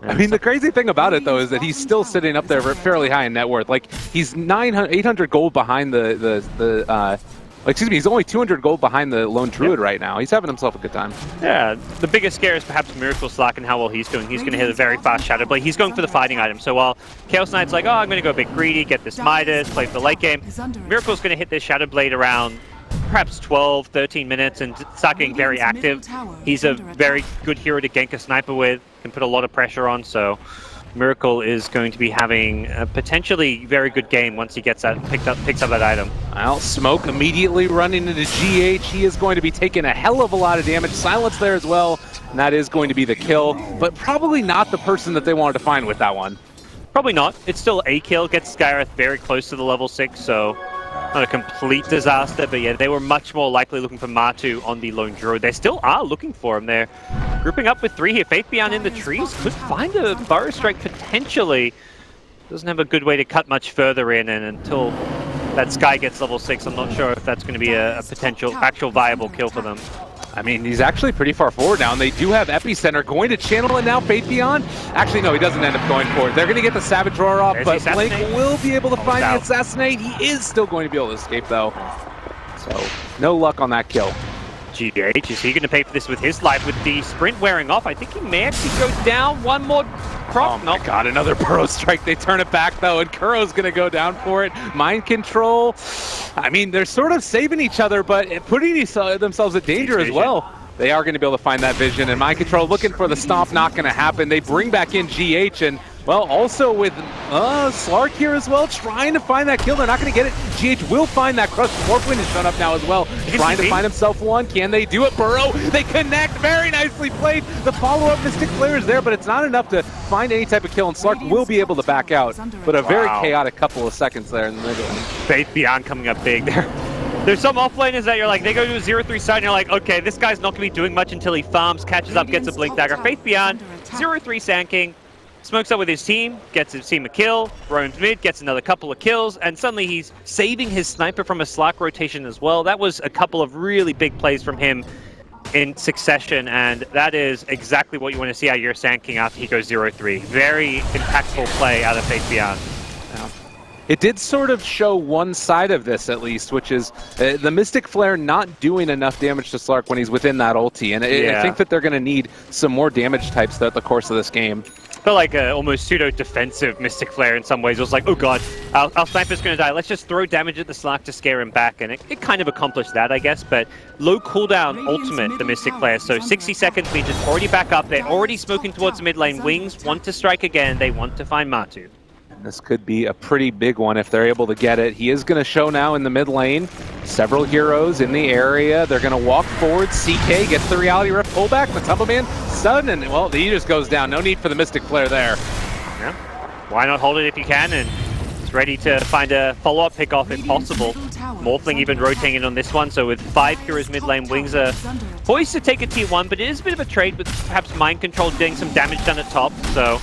I mean, the crazy thing about it, though, is that he's still sitting up there fairly high in net worth. Like, he's 800 gold behind he's only 200 gold behind the Lone Druid right now. He's having himself a good time. Yeah, the biggest scare is perhaps Miracle Slark and how well he's doing. He's going to hit a very fast Shadow Blade. He's going for the fighting item. So while Chaos Knight's like, oh, I'm going to go a bit greedy, get this Midas, play for the late game, Miracle's going to hit this Shadow Blade around perhaps 12, 13 minutes and start getting very active. He's a very good hero to gank a sniper with, can put a lot of pressure on, so Miracle is going to be having a potentially very good game once he gets that picks up that item. Well, Smoke immediately running into GH. He is going to be taking a hell of a lot of damage. Silence there as well, and that is going to be the kill, but probably not the person that they wanted to find with that one. Probably not. It's still a kill, gets Skywrath very close to the level 6, so not a complete disaster, but yeah, they were much more likely looking for Matu on the Lone Druid. They still are looking for him. They're grouping up with 3 here. Faith Beyond in the trees could find a Burrow Strike potentially. Doesn't have a good way to cut much further in, and until that Sky gets level 6, I'm not sure if that's going to be a potential, actual viable kill for them. I mean, he's actually pretty far forward now, and they do have Epicenter going to channel it now. Faith Beyond. Actually, no, he doesn't end up going for it. They're going to get the Savage Roar off, but Blink will be able to find the Assassinate. He is still going to be able to escape, though. So, no luck on that kill. GH, is he going to pay for this with his life? With the sprint wearing off, I think he may actually go down. One more prop. Oh my god, another Burrow Strike. They turn it back, though, and Kuro's going to go down for it. Mind Control. I mean, they're sort of saving each other, but putting themselves at danger as well. They are going to be able to find that vision, and Mind Control looking for the stomp, not going to happen. They bring back in GH, and, Well, also with Slark here as well, trying to find that kill. They're not going to get it. GH will find that crush. Morphwind has shown up now as well, trying to find himself one. Can they do it? Burrow, they connect. Very nicely played. The follow-up Mystic Flare is there, but it's not enough to find any type of kill, and Slark will be able to back out. But a very chaotic couple of seconds there in the middle. Faith Beyond coming up big there. There's some offlaners that you're like, they go to a 0-3 side and you're like, okay, this guy's not going to be doing much until he farms, catches up, gets a Blink Dagger. Faith Beyond, 0-3 Sand King, smokes up with his team, gets his team a kill, roams mid, gets another couple of kills, and suddenly he's saving his sniper from a Slark rotation as well. That was a couple of really big plays from him in succession, and that is exactly what you want to see out of your Sand King after he goes 0-3. Very impactful play out of Faith Beyond. It did sort of show one side of this, at least, which is the Mystic Flare not doing enough damage to Slark when he's within that ulti. And I think that they're going to need some more damage types throughout the course of this game. Felt like a almost pseudo-defensive Mystic Flare in some ways. It was like, oh god, our sniper's going to die. Let's just throw damage at the Slark to scare him back. And it kind of accomplished that, I guess. But low cooldown ultimate, the Mystic Flare. So 60 seconds means it's already back up. They're already smoking towards the mid lane. Wings want to strike again. They want to find Matu. This could be a pretty big one if they're able to get it. He is going to show now in the mid lane. Several heroes in the area. They're going to walk forward. CK gets the Reality Rift pullback. Matumba Man stun, and well, he just goes down. No need for the Mystic Flare there. Yeah. Why not hold it if you can? And it's ready to find a follow-up pick-off if possible. Morphling even rotating in on this one. So with 5 heroes mid lane, Wings are poised to take a tier 1, but it is a bit of a trade with perhaps Mind Control getting some damage done at top. So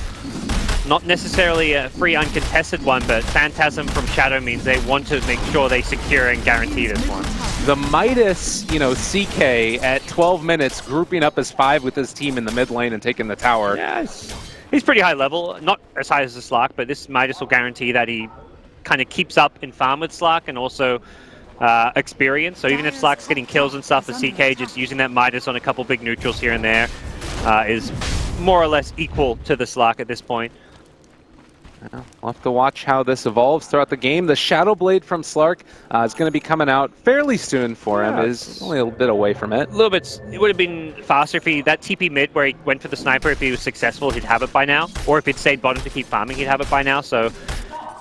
not necessarily a free uncontested one, but Phantasm from Shadow means they want to make sure they secure and guarantee this one. The Midas, CK at 12 minutes, grouping up as 5 with his team in the mid lane and taking the tower. Yes. He's pretty high level, not as high as the Slark, but this Midas will guarantee that he kind of keeps up in farm with Slark and also experience. So even if Slark's getting kills and stuff, the CK just using that Midas on a couple big neutrals here and there is more or less equal to the Slark at this point. We'll have to watch how this evolves throughout the game. The Shadow Blade from Slark is going to be coming out fairly soon for him. Is only a little bit away from it. A little bit. It would have been faster if that TP mid where he went for the sniper, if he was successful, he'd have it by now. Or if he'd stayed bottom to keep farming, he'd have it by now. So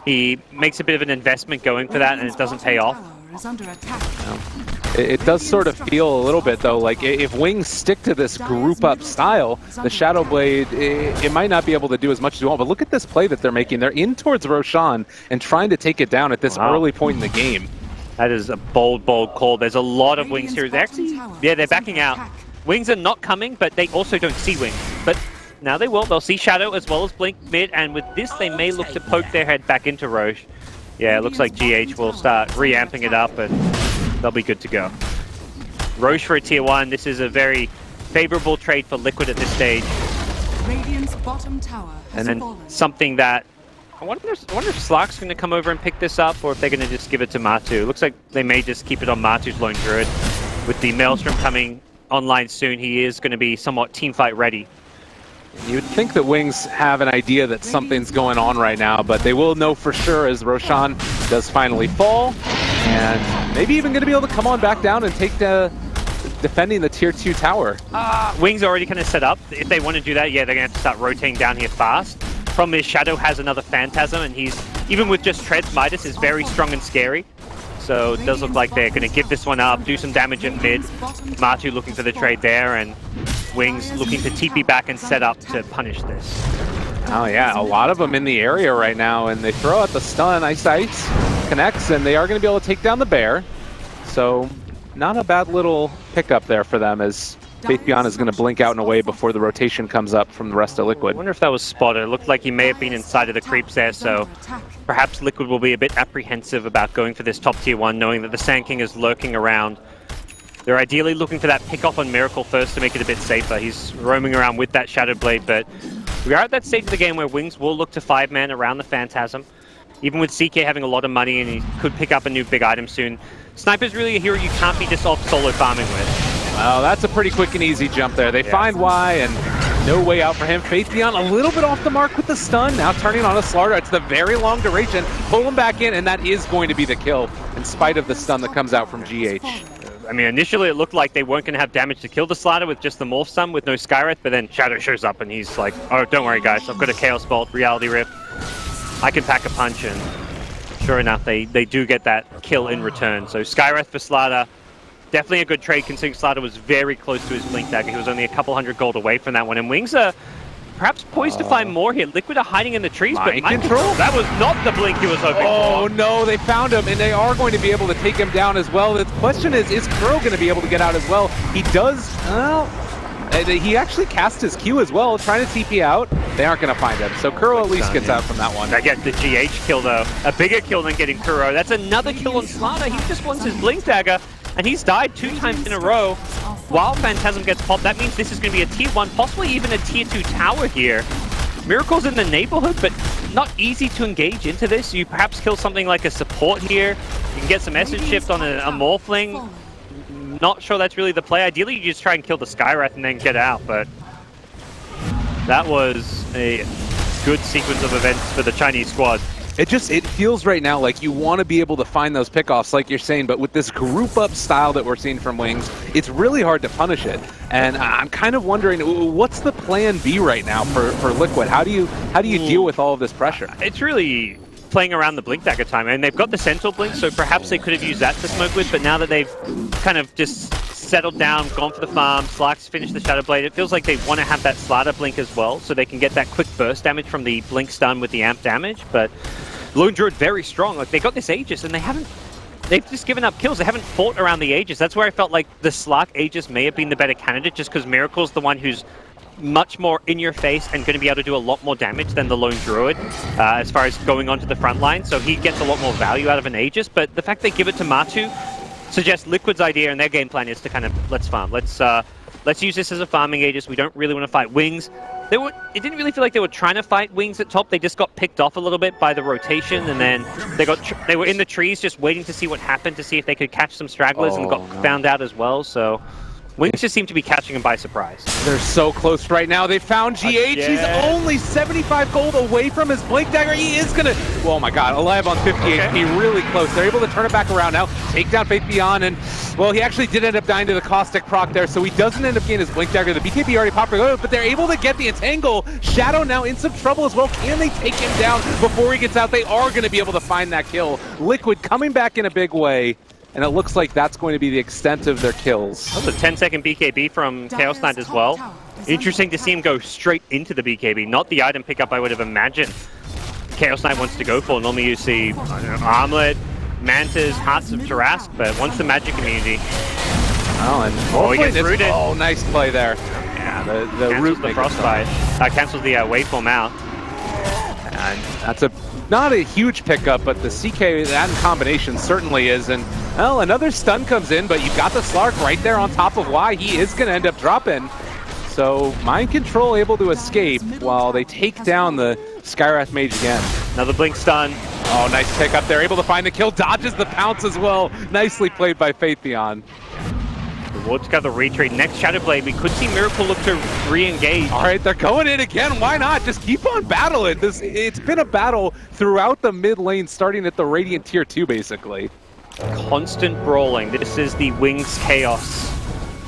he makes a bit of an investment going for that, and it doesn't pay off. It does sort of feel a little bit, though, like if Wings stick to this group-up style, the Shadow Blade, it might not be able to do as much as you want. But look at this play that they're making. They're in towards Roshan and trying to take it down at this early point in the game. That is a bold, bold call. There's a lot of Wings here. They're backing out. Wings are not coming, but they also don't see Wings. But now they will. They'll see Shadow as well as Blink mid, and with this, they may look to poke their head back into Roche. Yeah, it looks like GH will start re-amping it up, and they'll be good to go. Roche for a tier 1. This is a very favorable trade for Liquid at this stage. Radiant's bottom tower has and then fallen. Something that I wonder if Slark's going to come over and pick this up, or if they're going to just give it to Matu. Looks like they may just keep it on Matu's Lone Druid. With the Maelstrom coming online soon, he is going to be somewhat teamfight ready. You'd think that Wings have an idea that something's going on right now, but they will know for sure as Roshan does finally fall, and maybe even going to be able to come on back down and take defending the tier 2 tower. Wings already kind of set up. If they want to do that, yeah, they're going to have to start rotating down here fast. Problem is, Shadow has another Phantasm, and he's, even with just Treads, Midas is very strong and scary. So it does look like they're going to give this one up, do some damage in mid. Matu looking for the trade there, and Wings looking to TP back and set up to punish this. Oh yeah, a lot of them in the area right now, and they throw out the stun. Ice connects, and they are going to be able to take down the bear. So not a bad little pickup there for them, as Faith Beyond is going to blink out and away before the rotation comes up from the rest of Liquid. I wonder if that was spotted. It looked like he may have been inside of the creeps there, so perhaps Liquid will be a bit apprehensive about going for this top tier 1, knowing that the Sand King is lurking around. They're ideally looking for that pick-off on Miracle first to make it a bit safer. He's roaming around with that Shadow Blade, but we are at that stage of the game where Wings will look to 5-man around the Phantasm. Even with CK having a lot of money and he could pick up a new big item soon, Sniper's really a hero you can't be just off solo farming with. Well, that's a pretty quick and easy jump there. They find Y, and no way out for him. Faith Beyond a little bit off the mark with the stun, now turning on a Starladder. It's the very long duration. Pull him back in, and that is going to be the kill, in spite of the stun that comes out from GH. I mean, initially it looked like they weren't going to have damage to kill the Starladder with just the Morph Stun with no Skywrath, but then Shadow shows up and he's like, oh, don't worry guys, I've got a Chaos Bolt, Reality Rift, I can pack a punch, and sure enough, they do get that kill in return. So Skywrath for Starladder, definitely a good trade considering Starladder was very close to his Blink Dagger. He was only a couple hundred gold away from that one, and Wings are perhaps poised to find more here. Liquid are hiding in the trees, but Mind Control? That was not the blink he was hoping for. Oh no, they found him, and they are going to be able to take him down as well. The question is Kuro going to be able to get out as well? He does, well, he actually cast his Q as well, trying to TP out. They aren't going to find him, so Kuro at least gets out from that one. I get the GH kill though, a bigger kill than getting Kuro. That's another kill on Starladder. He just wants his Blink Dagger, and he's died 2 times in a row. While Phantasm gets popped, that means this is going to be a tier 1, possibly even a tier 2 tower here. Miracle's in the neighborhood, but not easy to engage into this. You perhaps kill something like a support here. You can get some essence shift on a Morphling. Not sure that's really the play. Ideally, you just try and kill the Skywrath and then get out, but that was a good sequence of events for the Chinese squad. It feels right now like you want to be able to find those pickoffs, like you're saying, but with this group up style that we're seeing from Wings, it's really hard to punish it. And I'm kind of wondering, what's the plan B right now for Liquid? How do you deal with all of this pressure? It's really playing around the Blink Dagger time, and they've got the Sentinel Blink, so perhaps they could have used that to smoke with, but now that they've kind of just settled down, gone for the farm, Slark's finished the Shadow Blade, it feels like they want to have that Starladder Blink as well, so they can get that quick burst damage from the Blink Stun with the amp damage, but Lone Druid very strong. Like, they got this Aegis, and they've just given up kills. They haven't fought around the Aegis. That's where I felt like the Slark Aegis may have been the better candidate, just because Miracle's the one who's much more in your face and going to be able to do a lot more damage than the Lone Druid as far as going onto the front line, so he gets a lot more value out of an Aegis, but the fact they give it to Matu suggests Liquid's idea and their game plan is to kind of, let's farm. Let's use this as a farming Aegis. We don't really want to fight Wings. It didn't really feel like they were trying to fight Wings at top. They just got picked off a little bit by the rotation, and then they were in the trees just waiting to see what happened, to see if they could catch some stragglers, and got found out as well, so Wings just seem to be catching him by surprise. They're so close right now. They found GH. He's only 75 gold away from his Blink Dagger. He is going to... Oh my god, alive on 50 HP, really close. They're able to turn it back around now, take down Faith Beyond, and, well, he actually did end up dying to the Caustic proc there, so he doesn't end up getting his Blink Dagger. The BKB already popped, but they're able to get the Entangle. Shadow now in some trouble as well. Can they take him down before he gets out? They are going to be able to find that kill. Liquid coming back in a big way. And it looks like that's going to be the extent of their kills. That was a 10-second BKB from Chaos Knight as well. Interesting to see him go straight into the BKB, not the item pickup I would have imagined Chaos Knight wants to go for. Normally you see Armlet, Mantas, Hearts of Tarask, but once the magic immunity. He gets rooted. Oh, nice play there. Yeah, the root the frostbite. Cancels the waveform out. And that's not a huge pickup, but the CK, that in combination certainly is. And, well, another stun comes in, but you've got the Slark right there on top of Y. He is going to end up dropping. So, Mind Control able to escape while they take down the Skywrath Mage again. Another Blink Stun. Oh, nice pickup there. Able to find the kill. Dodges the pounce as well. Nicely played by Faith Beyond. Ward's got the retreat. Next Shadow Blade, we could see Miracle look to re-engage. All right, they're going in again. Why not? Just keep on battling. It's been a battle throughout the mid lane, starting at the Radiant Tier 2, basically. Constant brawling. This is the Wings Chaos.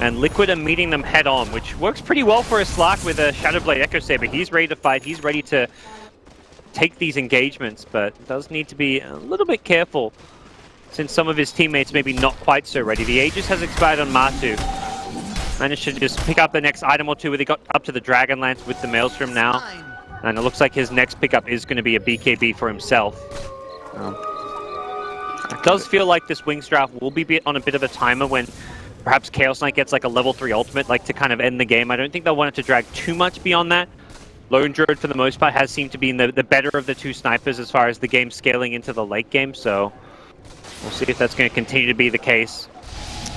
And Liquid are meeting them head on, which works pretty well for a Slark with a Shadow Blade Echo Saber. He's ready to fight. He's ready to take these engagements, but does need to be a little bit careful, since some of his teammates maybe not quite so ready. The Aegis has expired on Matu. Managed to just pick up the next item or two where they got up to the Dragonlance with the Maelstrom now. And it looks like his next pickup is going to be a BKB for himself. It does feel like this Wings draft will be on a bit of a timer when perhaps Chaos Knight gets like a level 3 ultimate, like to kind of end the game. I don't think they'll want it to drag too much beyond that. Lone Druid, for the most part, has seemed to be the better of the two snipers as far as the game scaling into the late game, so we'll see if that's going to continue to be the case.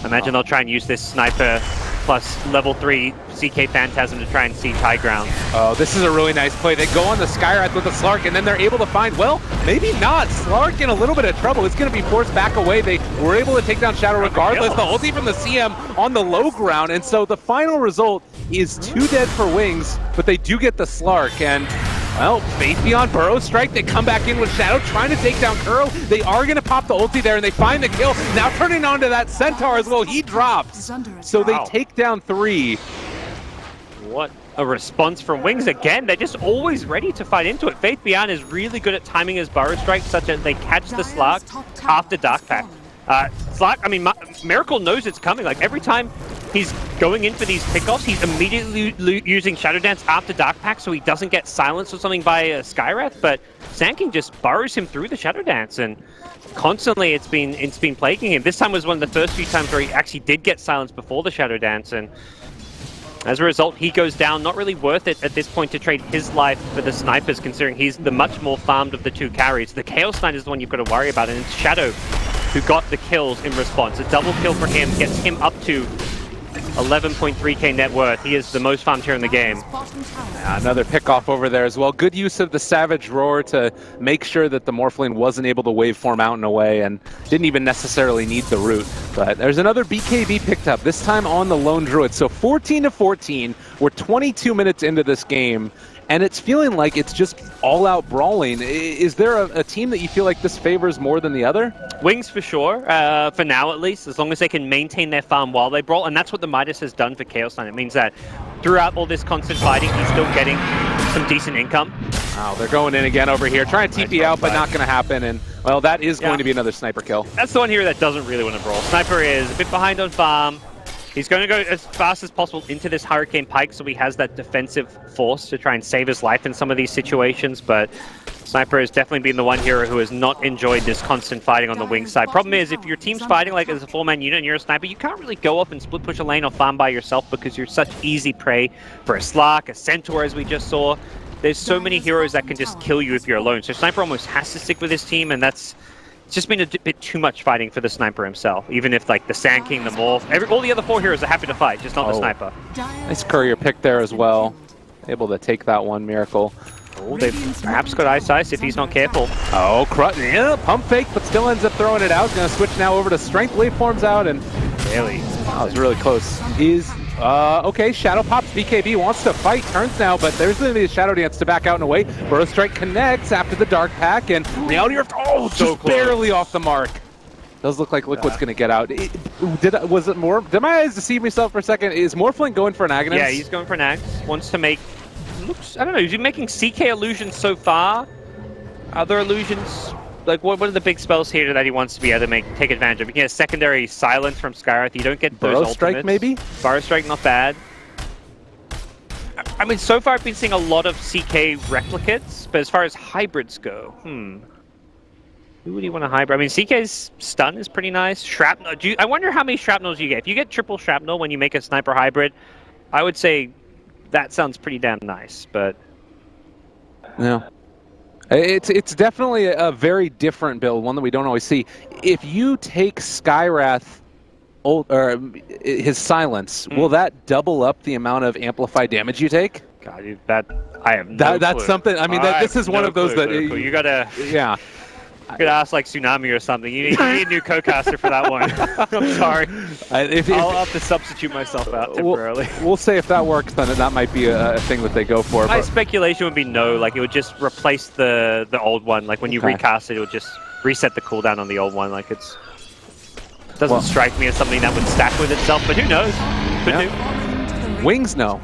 I imagine they'll try and use this sniper plus level 3 CK Phantasm to try and siege high ground. Oh, this is a really nice play. They go on the Skywrath with the Slark, and then they're able to find, well, maybe not. Slark in a little bit of trouble. It's going to be forced back away. They were able to take down Shadow regardless. The ulti from the CM on the low ground, and so the final result is 2 dead for Wings, but they do get the Slark, and Well, Faith Beyond, Burrow Strike, they come back in with Shadow, trying to take down Curl. They are going to pop the ulti there, and they find the kill. Now turning onto that Centaur as well, he drops. So they take down 3. What a response from Wings again. They're just always ready to fight into it. Faith Beyond is really good at timing his Burrow Strike, such that they catch the Slark after Dark Pack. Slark, I mean, Miracle knows it's coming. Like, every time he's going in for these pickoffs, he's immediately using Shadow Dance after Dark Pack so he doesn't get silenced or something by Skywrath, but Sand King just burrows him through the Shadow Dance, and constantly it's been plaguing him. This time was one of the first few times where he actually did get silenced before the Shadow Dance, and as a result, he goes down. Not really worth it at this point to trade his life for the Snipers, considering he's the much more farmed of the 2 carries. The Chaos Knight is the one you've got to worry about, and it's Shadow who got the kills in response. A double kill for him gets him up to 11.3k net worth. He is the most farmed here in the game. Another pickoff over there as well. Good use of the Savage Roar to make sure that the Morphling wasn't able to waveform out and away and didn't even necessarily need the root. But there's another BKB picked up, this time on the Lone Druid. So 14-14, we're 22 minutes into this game, and it's feeling like it's just all-out brawling. Is there a team that you feel like this favors more than the other? Wings for sure, for now at least, as long as they can maintain their farm while they brawl, and that's what the Midas has done for Chaos Knight. It means that throughout all this constant fighting, he's still getting some decent income. Wow, they're going in again over here, trying to TP out, but not going to happen, and, well, that is going to be another sniper kill. That's the one here that doesn't really want to brawl. Sniper is a bit behind on farm. He's going to go as fast as possible into this Hurricane Pike so he has that defensive force to try and save his life in some of these situations, but Sniper has definitely been the one hero who has not enjoyed this constant fighting on the wing side. Problem is, if your team's fighting like as a 4-man unit and you're a Sniper, you can't really go off and split push a lane or farm by yourself because you're such easy prey for a Slark, a Centaur as we just saw. There's so many heroes that can just kill you if you're alone. So Sniper almost has to stick with his team, and it's just been a bit too much fighting for the Sniper himself. Even if, like, the Sand King, the Morph, all the other 4 heroes are happy to fight, just not the Sniper. Nice courier pick there as well. Able to take that one, Miracle. Oh, they've perhaps got Ice if he's not careful. Oh, yeah, pump fake, but still ends up throwing it out. Gonna switch now over to Strength. Waveforms out, and Really? That was really close. Okay, Shadow pops. BKB wants to fight, turns now, but there's going to be a Shadow Dance to back out and away. Burrow Strike connects after the Dark Pack, and Reality Rift, just barely off the mark. Does look like Liquid's going to get out. Did my eyes deceive myself for a second? Is Morphling going for an Agonist? Yeah, he's going for an Axe. Wants to make, I don't know, is he making CK illusions so far? Other illusions? Like, what are the big spells here that he wants to be able to take advantage of? You can get a secondary silence from Skywrath. You don't get those ultimates. Strike, maybe? Burrow Strike, not bad. I mean, so far I've been seeing a lot of CK replicates, but as far as hybrids go, who would you want to hybrid? I mean, CK's stun is pretty nice. Shrapnel. I wonder how many shrapnels you get. If you get triple shrapnel when you make a sniper hybrid, I would say that sounds pretty damn nice, but... No. It's definitely a very different build, one that we don't always see. If you take Skywrath, or his silence, will that double up the amount of amplified damage you take? God, I have no That's clue. something. I mean, this is one of those that you gotta. Yeah. You could ask like Tsunami or something. You need a new co-caster for that one. I'm sorry. I'll have to substitute myself out temporarily. We'll say if that works, then that might be a thing that they go for. My speculation would be no. Like, it would just replace the old one. Like, when you recast it, it would just reset the cooldown on the old one. Like, it doesn't strike me as something that would stack with itself, but who knows? Could do. Wings, no.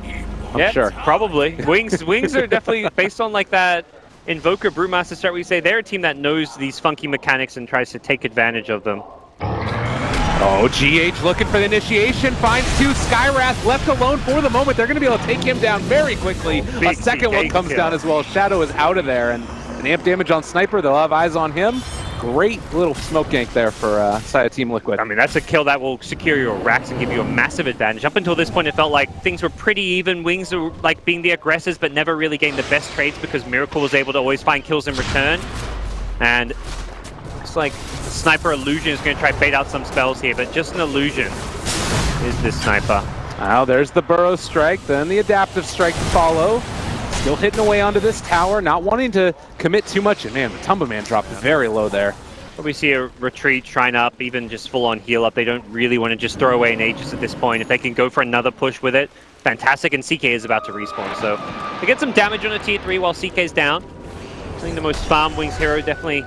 I'm sure. Probably. Wings are definitely, based on like that Invoker Brewmaster start, we say they're a team that knows these funky mechanics and tries to take advantage of them. Oh, GH looking for the initiation, finds 2. Skywrath left alone for the moment. They're going to be able to take him down very quickly. A second one comes down as well. Shadow is out of there, and an amp damage on Sniper. They'll have eyes on him. Great little smoke gank there for Team Liquid. I mean, that's a kill that will secure your racks and give you a massive advantage. Up until this point, it felt like things were pretty even. Wings were like being the aggressors, but never really getting the best trades because Miracle was able to always find kills in return. And looks like Sniper Illusion is going to try to bait out some spells here, but just an illusion is this Sniper. Now there's the Burrow Strike, then the Adaptive Strike to follow. Still hitting away onto this tower, not wanting to commit too much. And man, the Tumba Man dropped very low there. We see a retreat, shrine up, even just full-on heal up. They don't really want to just throw away an Aegis at this point. If they can go for another push with it, fantastic, and CK is about to respawn. So they get some damage on a tier 3 while CK's down. I think the most farm Wings hero definitely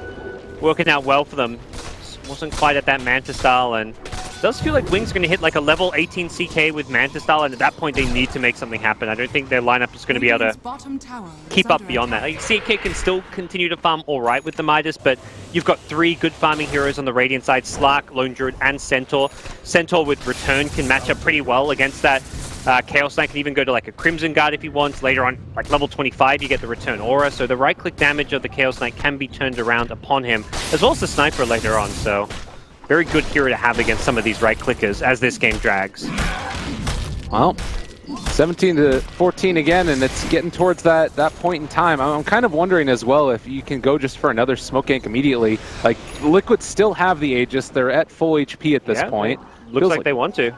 working out well for them. Just wasn't quite at that Manta style, and it does feel like Wings are going to hit like a level 18 CK with Manta style, and at that point they need to make something happen. I don't think their lineup is going to be able to keep up beyond that. Like, CK can still continue to farm alright with the Midas, but you've got 3 good farming heroes on the Radiant side, Slark, Lone Druid, and Centaur. Centaur with Return can match up pretty well against that. Chaos Knight can even go to like a Crimson Guard if he wants. Later on, like level 25, you get the Return Aura, so the right-click damage of the Chaos Knight can be turned around upon him, as well as the Sniper later on, so very good hero to have against some of these right-clickers as this game drags. Well, 17 to 14 again, and it's getting towards that point in time. I'm kind of wondering as well if you can go just for another smoke gank immediately. Like, Liquid still have the Aegis. They're at full HP at this point. Looks like they want to.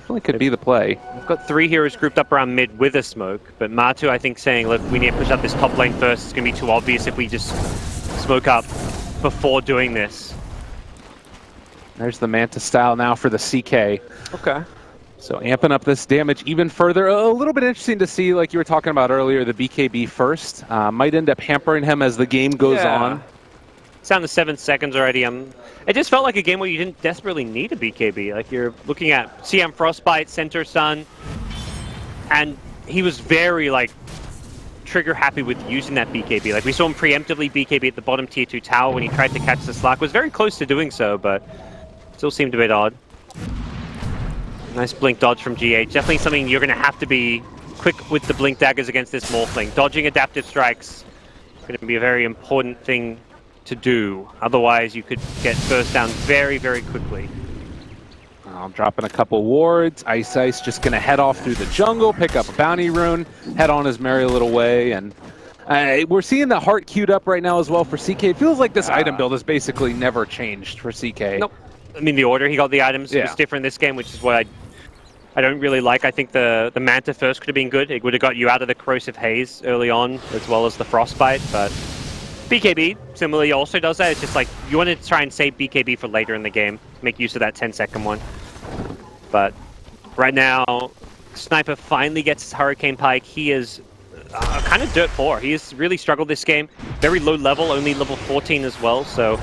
Definitely could be the play. We've got 3 heroes grouped up around mid with a smoke, but Matu, I think, saying, look, we need to push up this top lane first. It's going to be too obvious if we just smoke up before doing this. There's the Manta style now for the CK. Okay. So amping up this damage even further. A little bit interesting to see, like you were talking about earlier, the BKB first. Might end up hampering him as the game goes on. It's down to 7 seconds already. It just felt like a game where you didn't desperately need a BKB. Like, you're looking at CM Frostbite, Center Sun, and he was very, like, trigger happy with using that BKB. Like, we saw him preemptively BKB at the bottom tier 2 tower when he tried to catch the Slark. Was very close to doing so, but still seemed a bit odd. Nice blink dodge from GH. Definitely something you're going to have to be quick with the blink daggers against this Morphling. Dodging adaptive strikes is going to be a very important thing to do. Otherwise, you could get burst down very, very quickly. I'm dropping a couple wards. Ice just going to head off through the jungle, pick up a bounty rune, head on his merry little way, and we're seeing the heart queued up right now as well for CK. It feels like this item build has basically never changed for CK. Nope. I mean, the order he got the items was different this game, which is what I don't really like. I think the Manta first could have been good. It would have got you out of the Corrosive Haze early on, as well as the Frostbite, but BKB similarly also does that. It's just like, you want to try and save BKB for later in the game, make use of that 10-second one. But right now, Sniper finally gets his Hurricane Pike. He is kind of dirt poor. He has really struggled this game. Very low level, only level 14 as well, so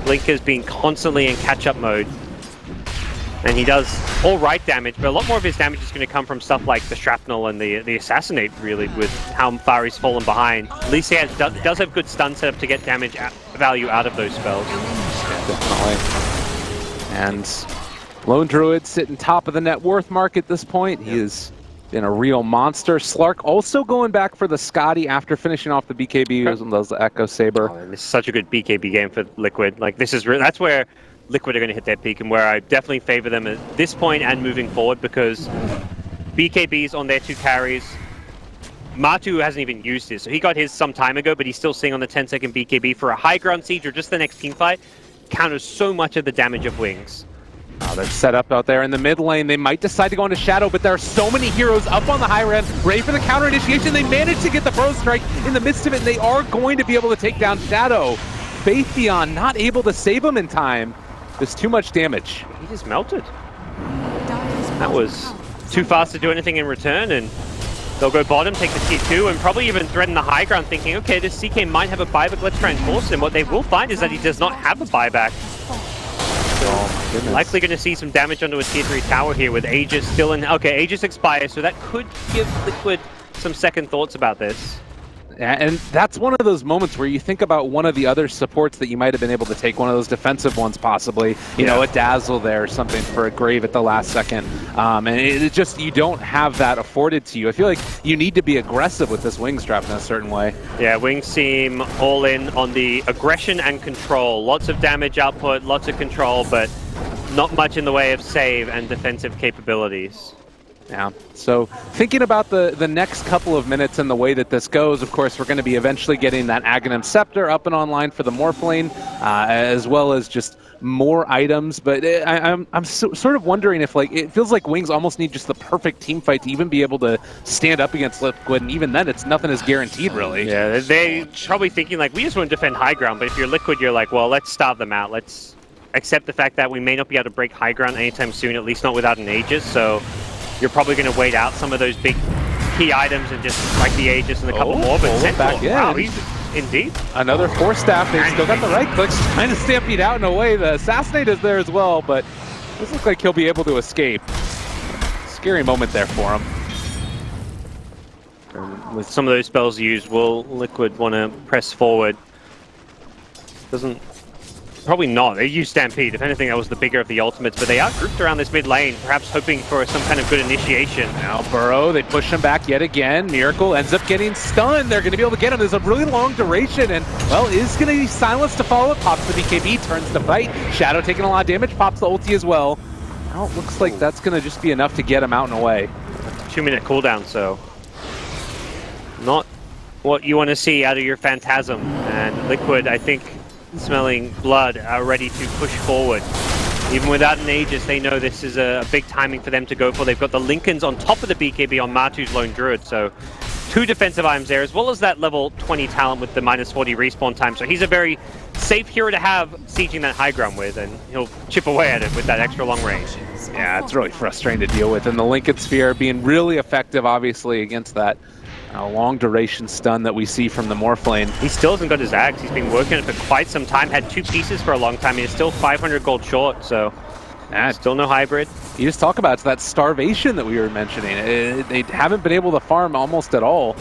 Blink has been constantly in catch-up mode. And he does alright damage, but a lot more of his damage is going to come from stuff like the Shrapnel and the Assassinate, really, with how far he's fallen behind. At least he does have good stun setup to get damage value out of those spells. Yeah, definitely. And Lone Druid sitting top of the net worth mark at this point. He is been a real monster. Slark also going back for the Scotty after finishing off the BKB. Those the Echo Saber. Oh, this is such a good BKB game for Liquid. Like, this is that's where Liquid are going to hit their peak, and where I definitely favor them at this point and moving forward, because BKBs on their 2 carries. Matu hasn't even used his, so he got his some time ago, but he's still sitting on the 10-second BKB for a high ground siege or just the next team fight. Counters so much of the damage of Wings. They're set up out there in the mid lane. They might decide to go into Shadow, but there are so many heroes up on the high end, ready for the counter initiation. They managed to get the Pro Strike in the midst of it, and they are going to be able to take down Shadow. Faithion not able to save him in time. There's too much damage. He just melted. That was too fast to do anything in return, and they'll go bottom, take the tier 2, and probably even threaten the high ground, thinking, okay, this CK might have a buyback, let's try and force him. What they will find is that he does not have a buyback. So likely going to see some damage onto a tier 3 tower here with Aegis still in. Okay, Aegis expires, so that could give Liquid some second thoughts about this. And that's one of those moments where you think about one of the other supports that you might have been able to take, one of those defensive ones possibly, you know, a Dazzle there or something for a Grave at the last second. And it just, you don't have that afforded to you. I feel like you need to be aggressive with this Wings drop in a certain way. Yeah, Wings seem all in on the aggression and control. Lots of damage output, lots of control, but not much in the way of save and defensive capabilities. Yeah, so thinking about the next couple of minutes and the way that this goes, of course, we're going to be eventually getting that Aghanim Scepter up and online for the Morphling, as well as just more items. But I'm sort of wondering if, like, it feels like Wings almost need just the perfect team fight to even be able to stand up against Liquid, and even then, nothing is guaranteed, really. Yeah, they probably thinking, like, we just want to defend high ground, but if you're Liquid, you're like, well, let's starve them out. Let's accept the fact that we may not be able to break high ground anytime soon, at least not without an Aegis, so you're probably going to wait out some of those big key items and just strike the Aegis and a couple more. But Centaur, back in. wow, he's indeed. Another Force Staff. They still got the right clicks, trying to stampede out in a way. The Assassinate is there as well, but doesn't look like he'll be able to escape. Scary moment there for him. With some of those spells used, will Liquid want to press forward? Doesn't... Probably not. They use Stampede. If anything, that was the bigger of the ultimates, but they are grouped around this mid lane, perhaps hoping for some kind of good initiation. Now Burrow, they push him back yet again. Miracle ends up getting stunned. They're going to be able to get him. There's a really long duration, and, well, is going to be silenced to follow it. Pops the BKB, turns to fight. Shadow taking a lot of damage, pops the ulti as well. Now it looks like that's going to just be enough to get him out and away. 2-minute cooldown, so not what you want to see out of your Phantasm. And Liquid, I think, smelling blood, are ready to push forward. Even without an Aegis, they know this is a big timing for them to go for. They've got the Lincolns on top of the BKB on Matu's Lone Druid, so 2 defensive items there, as well as that level 20 talent with the -40 respawn time. So he's a very safe hero to have sieging that high ground with, and he'll chip away at it with that extra long range. Yeah, it's really frustrating to deal with. And the Lincoln Sphere being really effective, obviously, against that long duration stun that we see from the Morphlane. He still hasn't got his axe. He's been working it for quite some time, had 2 pieces for a long time. He's still 500 gold short, so still no hybrid. You just talk about it's that starvation that we were mentioning. They haven't been able to farm almost at all.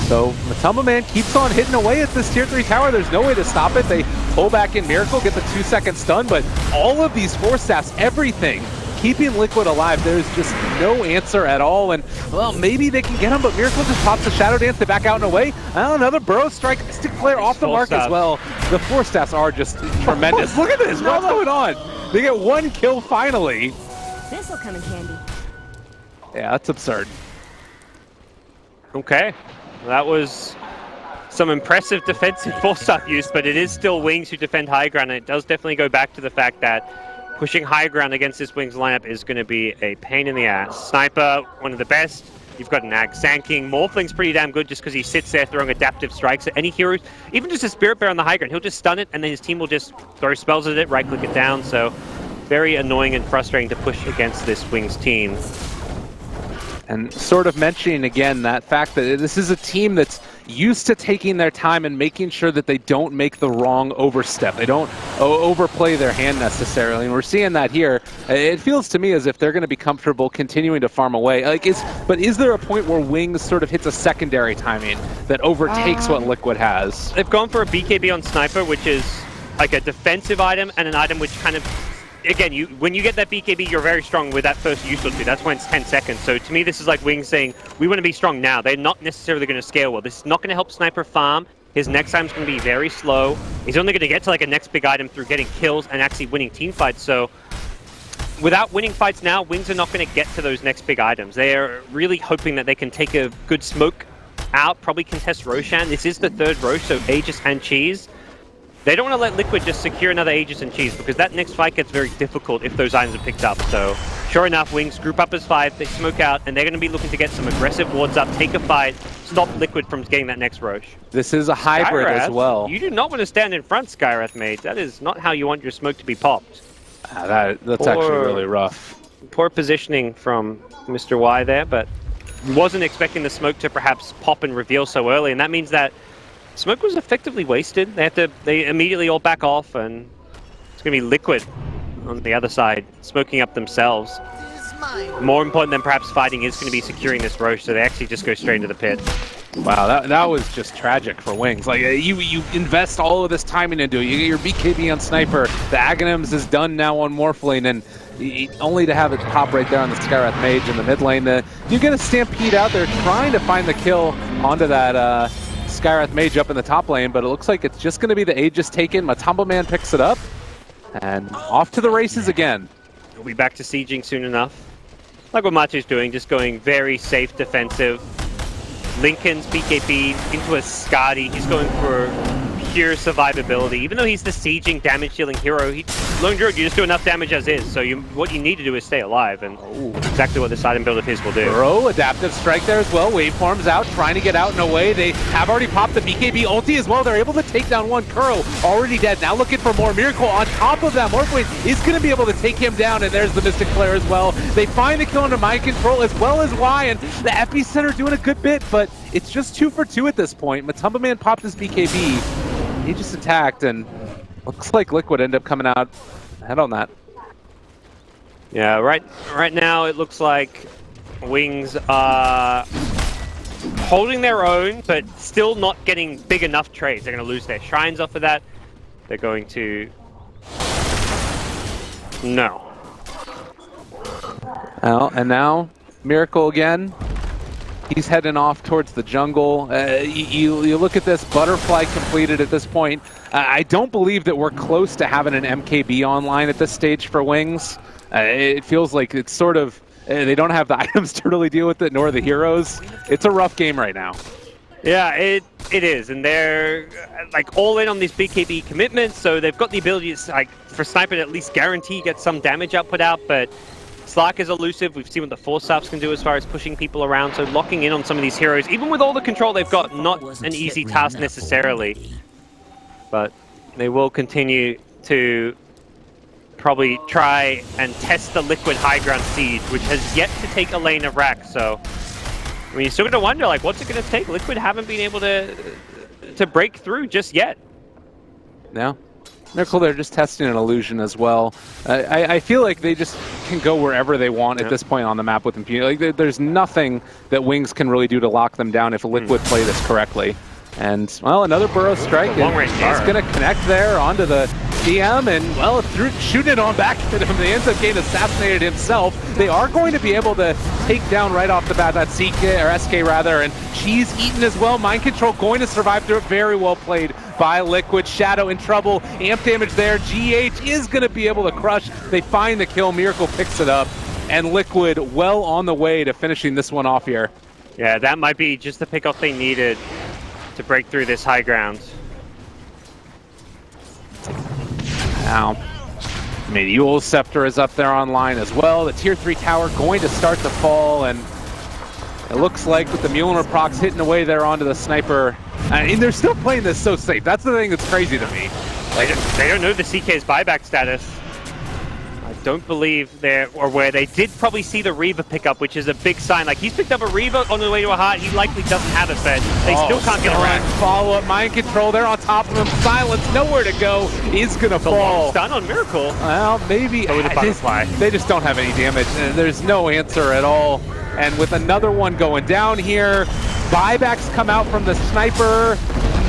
So Matumba Man keeps on hitting away at this tier 3 tower. There's no way to stop it. They pull back in Miracle, get the 2-second stun, but all of these Force Staffs, everything, keeping Liquid alive, there's just no answer at all. And, well, maybe they can get him, but Miracle just pops the Shadow Dance, they back out and away. Another Burrow Strike, Stick Flare off the mark as well. The Force Staffs are just tremendous. Look at this, what's going on? They get 1 kill finally. This'll come in handy. Yeah, that's absurd. Okay, well, that was some impressive defensive Force Staff use, but it is still Wings who defend high ground, and it does definitely go back to the fact that pushing high ground against this Wings lineup is going to be a pain in the ass. Sniper, one of the best. You've got Nag Sanking. Morphling's pretty damn good just because he sits there throwing adaptive strikes at any hero. Even just a Spirit Bear on the high ground, he'll just stun it, and then his team will just throw spells at it, right-click it down. So very annoying and frustrating to push against this Wings team. And sort of mentioning again that fact that this is a team that's used to taking their time and making sure that they don't make the wrong overstep. They don't overplay their hand necessarily, and we're seeing that here. It feels to me as if they're going to be comfortable continuing to farm away. But is there a point where Wings sort of hits a secondary timing that overtakes what Liquid has? They've gone for a BKB on Sniper, which is like a defensive item and an item which kind of... Again, when you get that BKB, you're very strong with that first use or two. That's when it's 10 seconds. So to me, this is like Wings saying, we want to be strong now. They're not necessarily going to scale well. This is not going to help Sniper farm. His next item's going to be very slow. He's only going to get to like a next big item through getting kills and actually winning team fights. So without winning fights now, Wings are not going to get to those next big items. They are really hoping that they can take a good smoke out, probably contest Roshan. This is the 3rd Rosh, so Aegis and Cheese. They don't want to let Liquid just secure another Aegis and Cheese because that next fight gets very difficult if those items are picked up. So, sure enough, Wings group up as 5, they smoke out, and they're going to be looking to get some aggressive wards up, take a fight, stop Liquid from getting that next Rosh. This is a hybrid as well. You do not want to stand in front, Skywrath Mage. That is not how you want your smoke to be popped. That's actually really rough. Poor positioning from Mr. Y there, but wasn't expecting the smoke to perhaps pop and reveal so early, and that means that smoke was effectively wasted. They immediately all back off, and it's going to be Liquid on the other side, smoking up themselves. More important than perhaps fighting is going to be securing this Rosh, so they actually just go straight into the pit. Wow, that was just tragic for Wings. Like, you invest all of this timing into it. You get your BKB on Sniper, the Aghanims is done now on Morphling, and only to have it pop right there on the Skywrath Mage in the mid lane. You get a Stampede out there trying to find the kill onto that Skywrath Mage up in the top lane, but it looks like it's just going to be the Aegis taken. Matumba Man picks it up, and off to the races again. We'll be back to sieging soon enough. Like what Matu's doing, just going very safe defensive. Lincoln's BKB into a Skadi. He's going for pure survivability. Even though he's the sieging, damage-dealing hero, Lone Druid, you just do enough damage as is. So what you need to do is stay alive, and that's exactly what this item build of his will do. Drow, adaptive strike there as well. Waveform's out, trying to get out in a way. They have already popped the BKB ulti as well. They're able to take down one. Kuro already dead. Now looking for more. Miracle on top of that. Morphwave is going to be able to take him down, and there's the Mystic Flare as well. They find the kill under mind control as well as Y, and the Epicenter doing a good bit, but it's just 2 for 2 at this point. Matumba Man popped his BKB. He just attacked, and looks like Liquid ended up coming out ahead on that. Yeah, right now it looks like Wings are holding their own, but still not getting big enough trades. They're going to lose their shrines off of that. They're going to... No. Well, and now Miracle again. He's heading off towards the jungle. You look at this, Butterfly completed at this point. I don't believe that we're close to having an MKB online at this stage for Wings. It feels like it's sort of, they don't have the items to really deal with it, nor the heroes. It's a rough game right now. Yeah, it is, and they're like all in on these BKB commitments, so they've got the ability to, like, for Sniper to at least guarantee get some damage output out, but Slark is elusive. We've seen what the Force Ups can do as far as pushing people around, so locking in on some of these heroes, even with all the control they've got, not an easy task necessarily. But they will continue to probably try and test the Liquid high ground siege, which has yet to take a lane of Rack, so I mean, you're still going to wonder, like, what's it going to take? Liquid haven't been able to break through just yet. Yeah. Miracle, they're just testing an illusion as well. I feel like they just can go wherever they want at this point on the map with impunity. Like, there's nothing that Wings can really do to lock them down if Liquid play this correctly. And, well, another Burrow strike is going to connect there onto the DM, and, well, shooting it on back at him, they ends up getting assassinated himself. They are going to be able to take down right off the bat that CK, or SK rather, and she's eaten as well. Mind Control going to survive through it. Very well played by Liquid. Shadow in trouble. Amp damage there. GH is going to be able to crush. They find the kill. Miracle picks it up, and Liquid well on the way to finishing this one off here. Yeah, that might be just the pickoff they needed to break through this high ground. Now, Medieval Scepter is up there online as well. The tier 3 tower going to start to fall, and it looks like with the Mjolnir procs hitting away there onto the Sniper, and they're still playing this so safe. That's the thing that's crazy to me. Like, they don't know the CK's buyback status. I don't believe they're, or where they did probably see the Reaver pick up, which is a big sign. Like, he's picked up a Reaver on the way to a heart. He likely doesn't have it, but they still can't get around. Follow-up Mind Control. They're on top of him. Silence, nowhere to go. He's going to fall. Stun on Miracle. Well, maybe. They just don't have any damage. There's no answer at all. And with another one going down here, buybacks come out from the Sniper.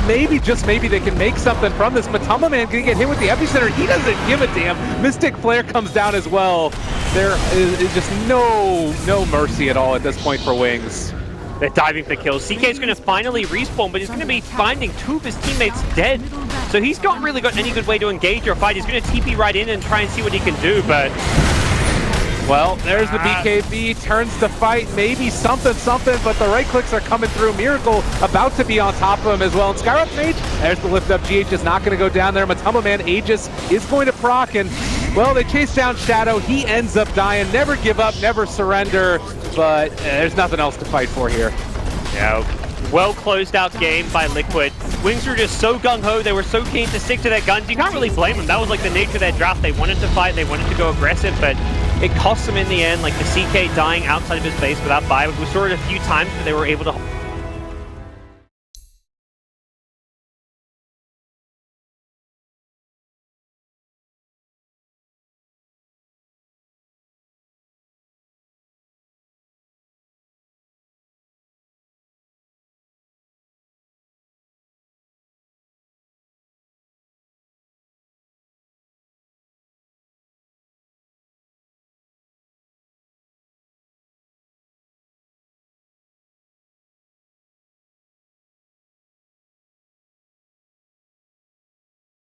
Maybe, just maybe, they can make something from this. Matumba Man can get hit with the Epicenter. He doesn't give a damn. Mystic Flare comes down as well. There is just no mercy at all at this point for Wings. They're diving for kills. CK's going to finally respawn, but he's going to be finding 2 of his teammates dead. So he's not really got any good way to engage or fight. He's going to TP right in and try and see what he can do, but... Well, there's the BKB, turns the fight, maybe something, but the right clicks are coming through. Miracle about to be on top of him as well. And Skyrock Mage, there's the lift up. GH is not going to go down there. Matumba Man, Aegis is going to proc, and, well, they chase down Shadow. He ends up dying. Never give up, never surrender, but there's nothing else to fight for here. Yeah, well closed out game by Liquid. Wings were just so gung-ho, they were so keen to stick to their guns. You can't really blame them. That was like the nature of their draft. They wanted to fight, they wanted to go aggressive, but it cost them in the end, like the CK dying outside of his base without buy. We saw it a few times, but they were able to